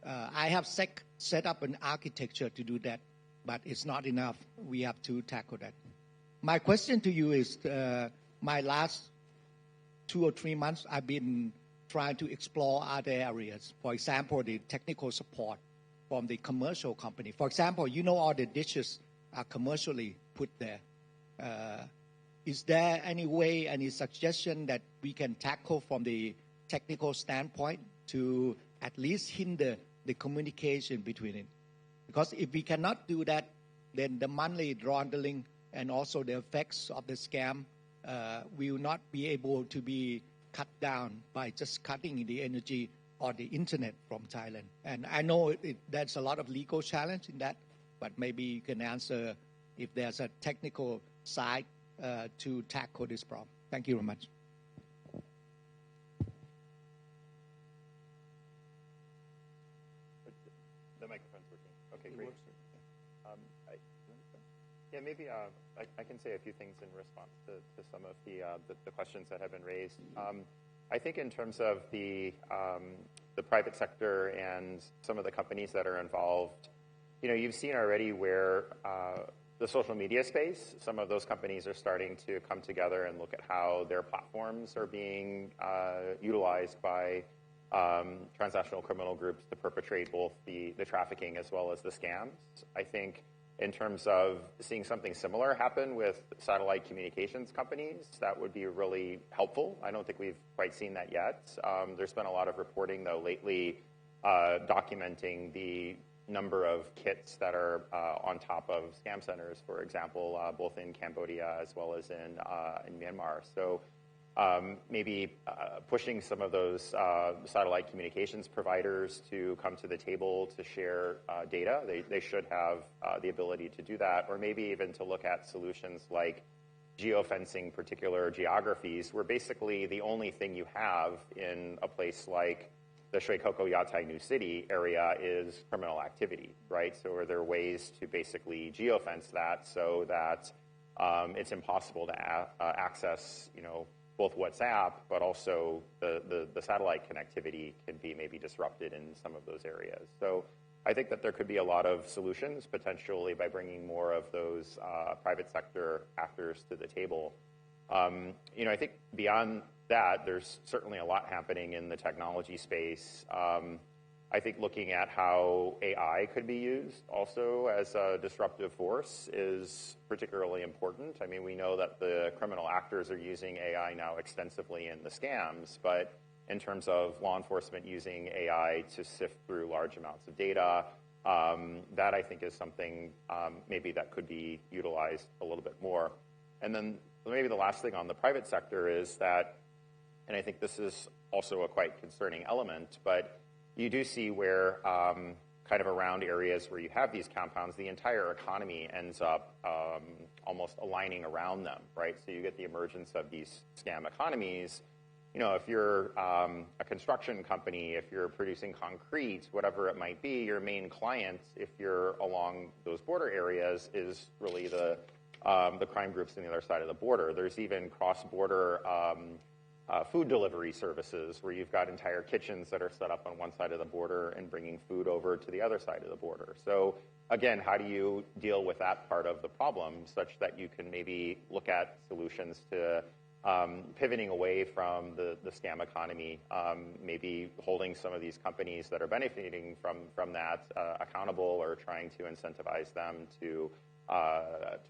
I have set up an architecture to do that, but it's not enough. We have to tackle that. My question to you is, my last 2 or 3 months, I've been trying to explore other areas. For example, the technical support from the commercial company. For example, you know all the dishes are commercially put there. Is there any way, any suggestion that we can tackle from the technical standpoint to at least hinder the communication between it? Because if we cannot do that, then the money laundering and also the effects of the scam will not be able to be cut down by just cutting the energy or the internet from Thailand. And I know there's a lot of legal challenge in that, but maybe you can answer if there's a technical side to tackle this problem. Thank you very much. The microphone's working. Okay, great. Yeah, maybe I can say a few things in response to some of the questions that have been raised. I think in terms of the private sector and some of the companies that are involved, you've seen already where the social media space, some of those companies are starting to come together and look at how their platforms are being utilized by transnational criminal groups to perpetrate both the trafficking as well as the scams. I think in terms of seeing something similar happen with satellite communications companies, that would be really helpful. I don't think we've quite seen that yet. There's been a lot of reporting, though, lately documenting the number of kits that are on top of scam centers, for example, both in Cambodia as well as in Myanmar. So maybe pushing some of those satellite communications providers to come to the table to share data. They should have the ability to do that, or maybe even to look at solutions like geofencing particular geographies, where basically the only thing you have in a place like the Shui Koko Yatai New City area is criminal activity, right? So are there ways to basically geofence that so that it's impossible to access, both WhatsApp, but also the satellite connectivity can be maybe disrupted in some of those areas. So I think that there could be a lot of solutions potentially by bringing more of those private sector actors to the table. I think beyond that, there's certainly a lot happening in the technology space. I think looking at how AI could be used also as a disruptive force is particularly important. I mean, we know that the criminal actors are using AI now extensively in the scams, but in terms of law enforcement using AI to sift through large amounts of data, that I think is something maybe that could be utilized a little bit more. And then maybe the last thing on the private sector is that, and I think this is also a quite concerning element, but you do see where kind of around areas where you have these compounds, the entire economy ends up almost aligning around them, right? So you get the emergence of these scam economies. If you're a construction company, if you're producing concrete, whatever it might be, your main client, if you're along those border areas, is really the crime groups on the other side of the border. There's even cross-border food delivery services where you've got entire kitchens that are set up on one side of the border and bringing food over to the other side of the border. So again, how do you deal with that part of the problem such that you can maybe look at solutions to pivoting away from the scam economy, maybe holding some of these companies that are benefiting from that accountable, or trying to incentivize them to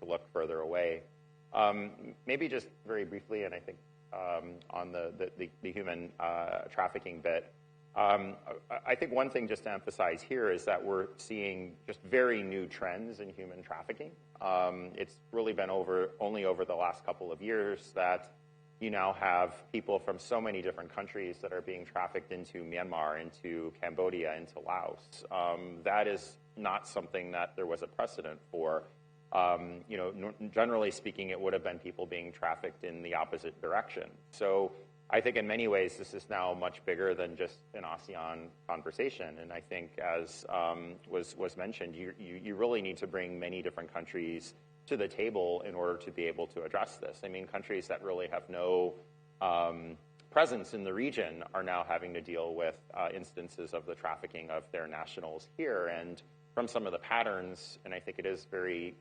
look further away. Maybe just very briefly, and I think on the human trafficking bit, I think one thing just to emphasize here is that we're seeing just very new trends in human trafficking. It's really been only over the last couple of years that you now have people from so many different countries that are being trafficked into Myanmar, into Cambodia, into Laos. That is not something that there was a precedent for. Generally speaking, it would have been people being trafficked in the opposite direction. So I think in many ways this is now much bigger than just an ASEAN conversation. And I think, as was mentioned, you really need to bring many different countries to the table in order to be able to address this. I mean, countries that really have no presence in the region are now having to deal with instances of the trafficking of their nationals here. And from some of the patterns, and I think it is very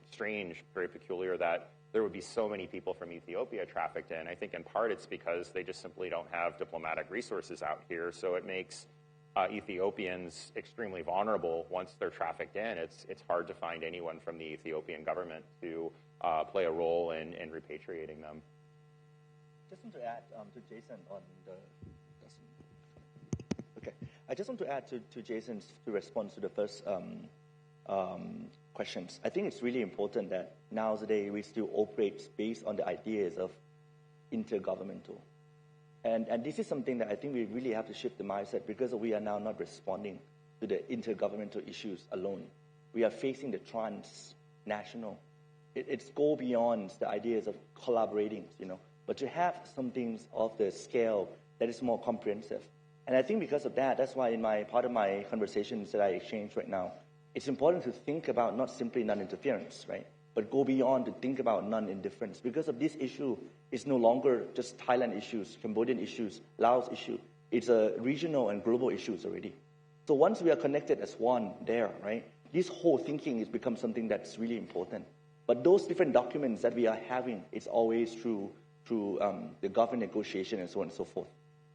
strange, very peculiar that there would be so many people from Ethiopia trafficked in. I think in part it's because they just simply don't have diplomatic resources out here, so it makes Ethiopians extremely vulnerable once they're trafficked in. It's hard to find anyone from the Ethiopian government to play a role in repatriating them. Just want to add to Jason on the... Okay. I just want to add to Jason's to respond to the first questions. I think it's really important that nowadays we still operate based on the ideas of intergovernmental. And this is something that I think we really have to shift the mindset, because we are now not responding to the intergovernmental issues alone. We are facing the transnational. It's go beyond the ideas of collaborating, but to have some things of the scale that is more comprehensive And I think because of that, that's why in part of my conversations that I exchange right now, it's important to think about not simply non-interference, right? But go beyond to think about non-indifference. Because of this issue, it's no longer just Thailand issues, Cambodian issues, Laos issue. It's a regional and global issues already. So once we are connected as one there, right, this whole thinking has become something that's really important. But those different documents that we are having, it's always through the government negotiation and so on and so forth.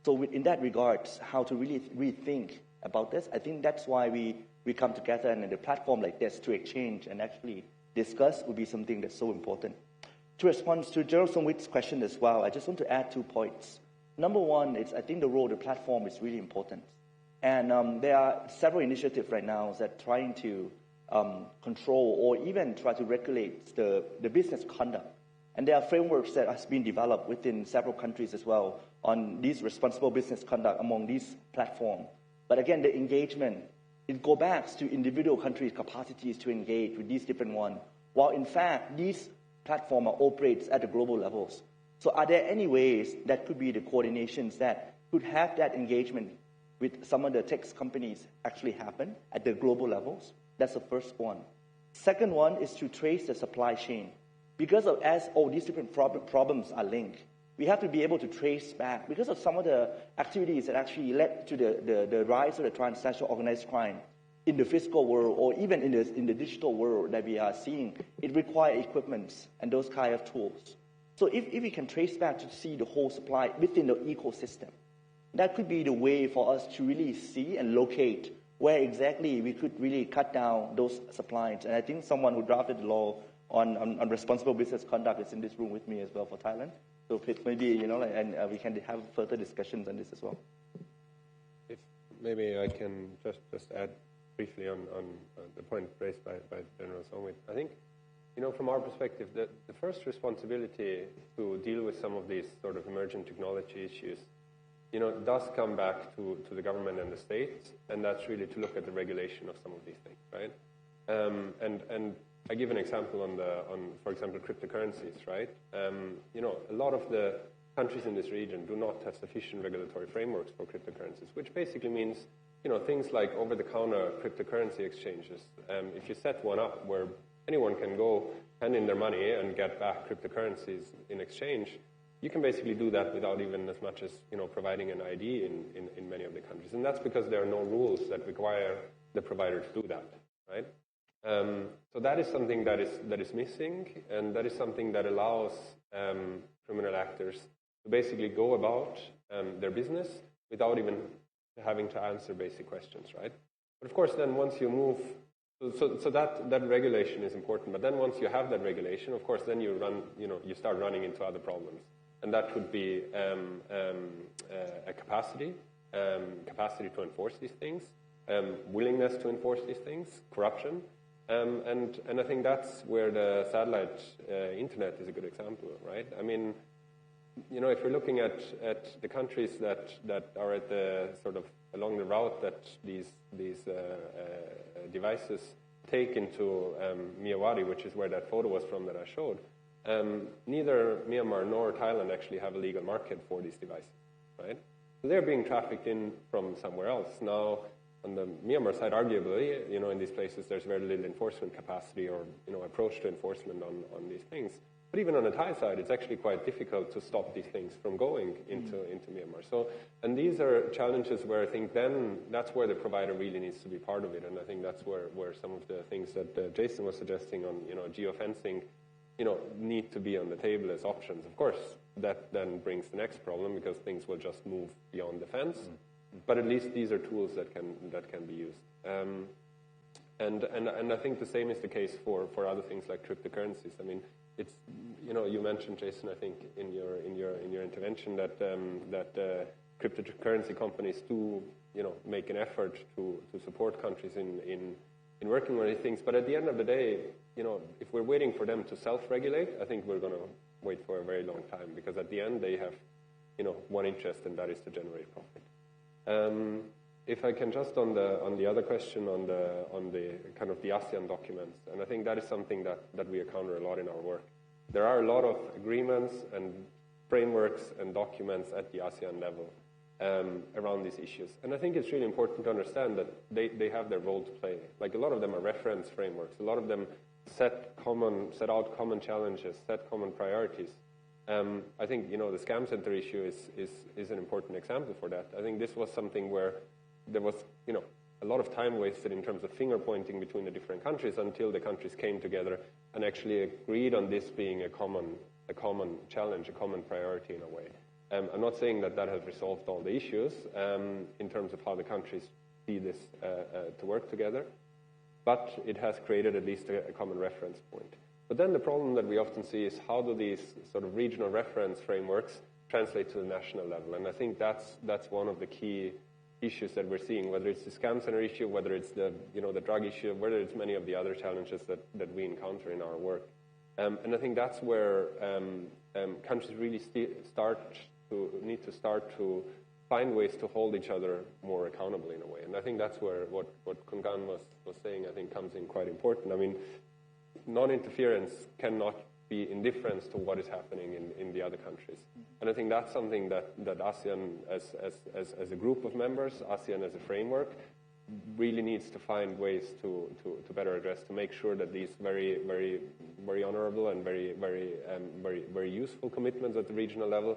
So in that regard, how to really rethink about this, I think that's why we come together and in a platform like this to exchange and actually discuss would be something that's so important. To respond to Gerald Songwit's question as well, I just want to add 2 points. Number one, I think the role of the platform is really important. And there are several initiatives right now that are trying to control or even try to regulate the business conduct. And there are frameworks that have been developed within several countries as well on these responsible business conduct among these platforms. But again, the engagement, it goes back to individual countries' capacities to engage with these different ones, while in fact, these platforms operate at the global levels. So are there any ways that could be the coordinations that could have that engagement with some of the tech companies actually happen at the global levels? That's the first one. Second one is to trace the supply chain. Because of as all these different problems are linked, we have to be able to trace back because of some of the activities that actually led to the rise of the transnational organized crime in the physical world or even in the digital world that we are seeing. It requires equipment and those kind of tools. So if we can trace back to see the whole supply within the ecosystem, that could be the way for us to really see and locate where exactly we could really cut down those supplies. And I think someone who drafted the law on responsible business conduct is in this room with me as well for Thailand. So maybe, and we can have further discussions on this as well. If maybe I can just add briefly on the point raised by General Songwit. I think, from our perspective, the first responsibility to deal with some of these sort of emerging technology issues, does come back to the government and the states, and that's really to look at the regulation of some of these things, right? And I give an example on for example, cryptocurrencies, right? A lot of the countries in this region do not have sufficient regulatory frameworks for cryptocurrencies, which basically means, things like over-the-counter cryptocurrency exchanges. If you set one up where anyone can go hand in their money and get back cryptocurrencies in exchange, you can basically do that without even as much as, providing an ID in many of the countries. And that's because there are no rules that require the provider to do that, right? So that is something that is missing, and that is something that allows criminal actors to basically go about their business without even having to answer basic questions, right? But of course, then once you move, so that regulation is important. But then once you have that regulation, of course, then you start running into other problems, and that could be a capacity to enforce these things, willingness to enforce these things, corruption. And I think that's where the satellite internet is a good example, right? I mean, if we're looking at the countries that are at the sort of along the route that these devices take into Myanmar, which is where that photo was from that I showed, neither Myanmar nor Thailand actually have a legal market for these devices, right? So they're being trafficked in from somewhere else. Now, on the Myanmar side, arguably, in these places, there's very little enforcement capacity or, approach to enforcement on these things. But even on the Thai side, it's actually quite difficult to stop these things from going into Myanmar. So, and these are challenges where I think then that's where the provider really needs to be part of it. And I think that's where some of the things that Jason was suggesting on, geofencing, need to be on the table as options. Of course, that then brings the next problem because things will just move beyond the fence. But at least these are tools that can be used, and I think the same is the case for other things like cryptocurrencies. I mean, it's you mentioned, Jason, I think in your intervention that cryptocurrency companies do make an effort to support countries in working on these things. But at the end of the day, if we're waiting for them to self-regulate, I think we're going to wait for a very long time because at the end they have one interest, and that is to generate profit. If I can just on the other question on the kind of the ASEAN documents, and I think that is something that we encounter a lot in our work. There are a lot of agreements and frameworks and documents at the ASEAN level around these issues. And I think it's really important to understand that they have their role to play. Like a lot of them are reference frameworks. A lot of them set out common challenges, set common priorities. I think, the scam center issue is an important example for that. I think this was something where there was, a lot of time wasted in terms of finger pointing between the different countries until the countries came together and actually agreed on this being a common challenge, a common priority in a way. I'm not saying that has resolved all the issues in terms of how the countries see this to work together, but it has created at least a common reference point. But then the problem that we often see is how do these sort of regional reference frameworks translate to the national level? And I think that's one of the key issues that we're seeing, whether it's the scam center issue, whether it's the drug issue, whether it's many of the other challenges that we encounter in our work. And I think that's where countries really need to start to find ways to hold each other more accountable in a way. And I think that's where what Kungan was saying, I think, comes in quite important. I mean, non-interference cannot be indifference to what is happening in the other countries. And I think that's something that ASEAN as a group of members, ASEAN as a framework, really needs to find ways to better address, to make sure that these very, very, very honorable and very, very, very useful commitments at the regional level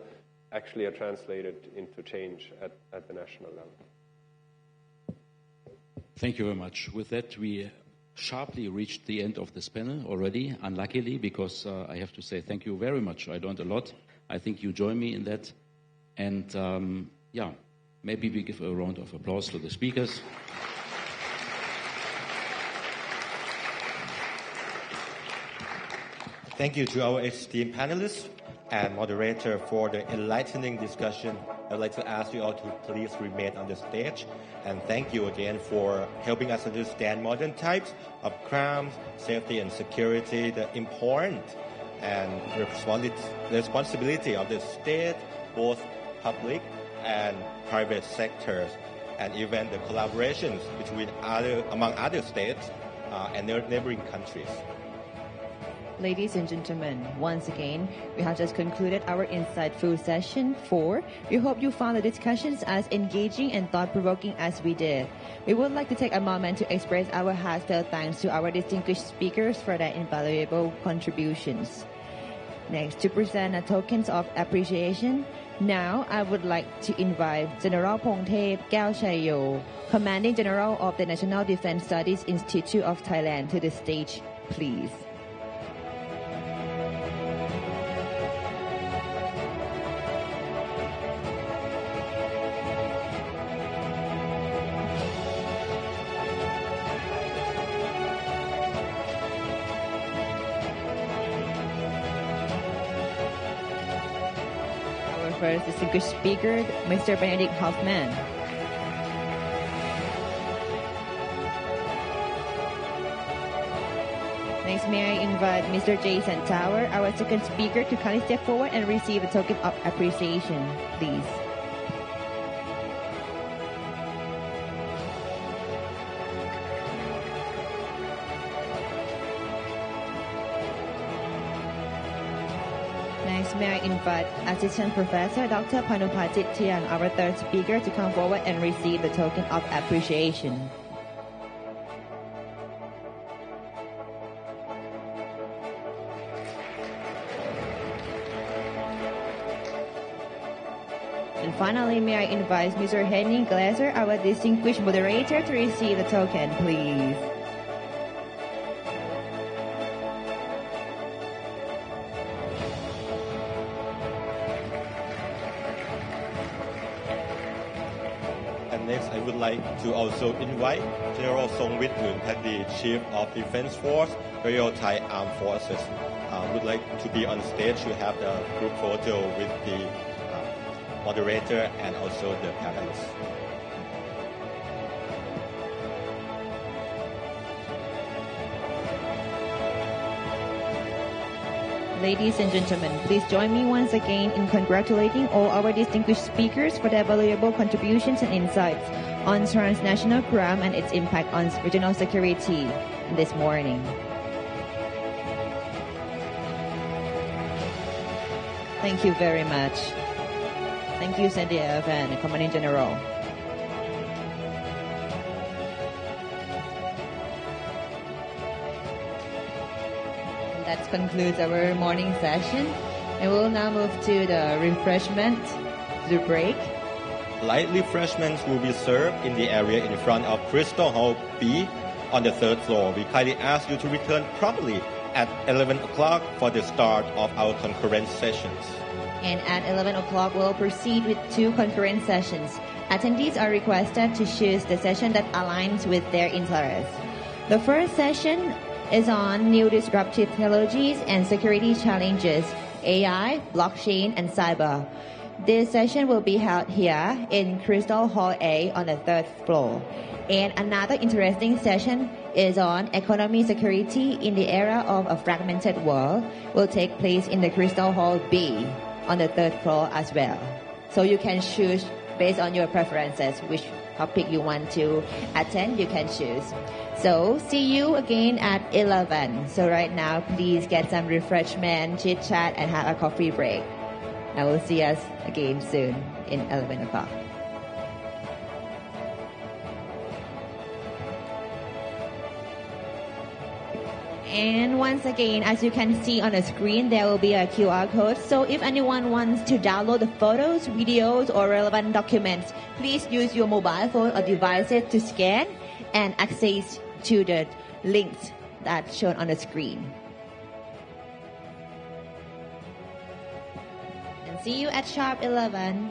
actually are translated into change at the national level. Thank you very much. With that, we sharply reached the end of this panel already, unluckily, because I have to say thank you very much. I learned a lot. I think you join me in that. And maybe we give a round of applause to the speakers. Thank you to our esteemed panelists and moderator for the enlightening discussion. I'd like to ask you all to please remain on the stage. And thank you again for helping us understand modern types of crimes, safety and security, the important and responsibility of the state, both public and private sectors, and even the collaborations among other states and their neighboring countries. Ladies and gentlemen, once again, we have just concluded our insightful session 4. We hope you found the discussions as engaging and thought-provoking as we did. We would like to take a moment to express our heartfelt thanks to our distinguished speakers for their invaluable contributions. Next, to present tokens of appreciation, now I would like to invite General Pongthep Kaeochayo, Commanding General of the National Defense Studies Institute of Thailand, to the stage, please. First distinguished speaker, Mr. Benedict Hoffman. Next, may I invite Mr. Jason Tower, our second speaker, to kindly step forward and receive a token of appreciation, please. Next, may I invite Assistant Professor Dr. Panupajit Tiang, our third speaker, to come forward and receive the token of appreciation. And finally, may I invite Mr. Henning Glaser, our distinguished moderator, to receive the token, please. Next, I would like to also invite General Songwit Noonpatti, Chief of Defense Force, Royal Thai Armed Forces. Would like to be on stage to have the group photo with the moderator and also the panelists. Ladies and gentlemen, please join me once again in congratulating all our distinguished speakers for their valuable contributions and insights on transnational crime and its impact on regional security this morning. Thank you very much. Thank you, Sandeep and Commanding General. That concludes our morning session. And we'll now move to the refreshment, the break. Light refreshments will be served in the area in front of Crystal Hall B on the third floor. We kindly ask you to return promptly at 11 o'clock for the start of our concurrent sessions. And at 11 o'clock, we'll proceed with 2 concurrent sessions. Attendees are requested to choose the session that aligns with their interests. The first session is on new disruptive technologies and security challenges, AI, blockchain, and cyber. This session will be held here in Crystal Hall A on the 3rd floor. And another interesting session is on economy security in the era of a fragmented world will take place in the Crystal Hall B on the 3rd floor as well. So you can choose based on your preferences which topic you want to attend, you can choose. So see you again at 11. So right now, please get some refreshment, chit chat, and have a coffee break. I will see us again soon in 11 o'clock. And once again, as you can see on the screen, there will be a QR code. So if anyone wants to download the photos, videos, or relevant documents, please use your mobile phone or devices to scan and access to the links that's shown on the screen. And see you at sharp 11.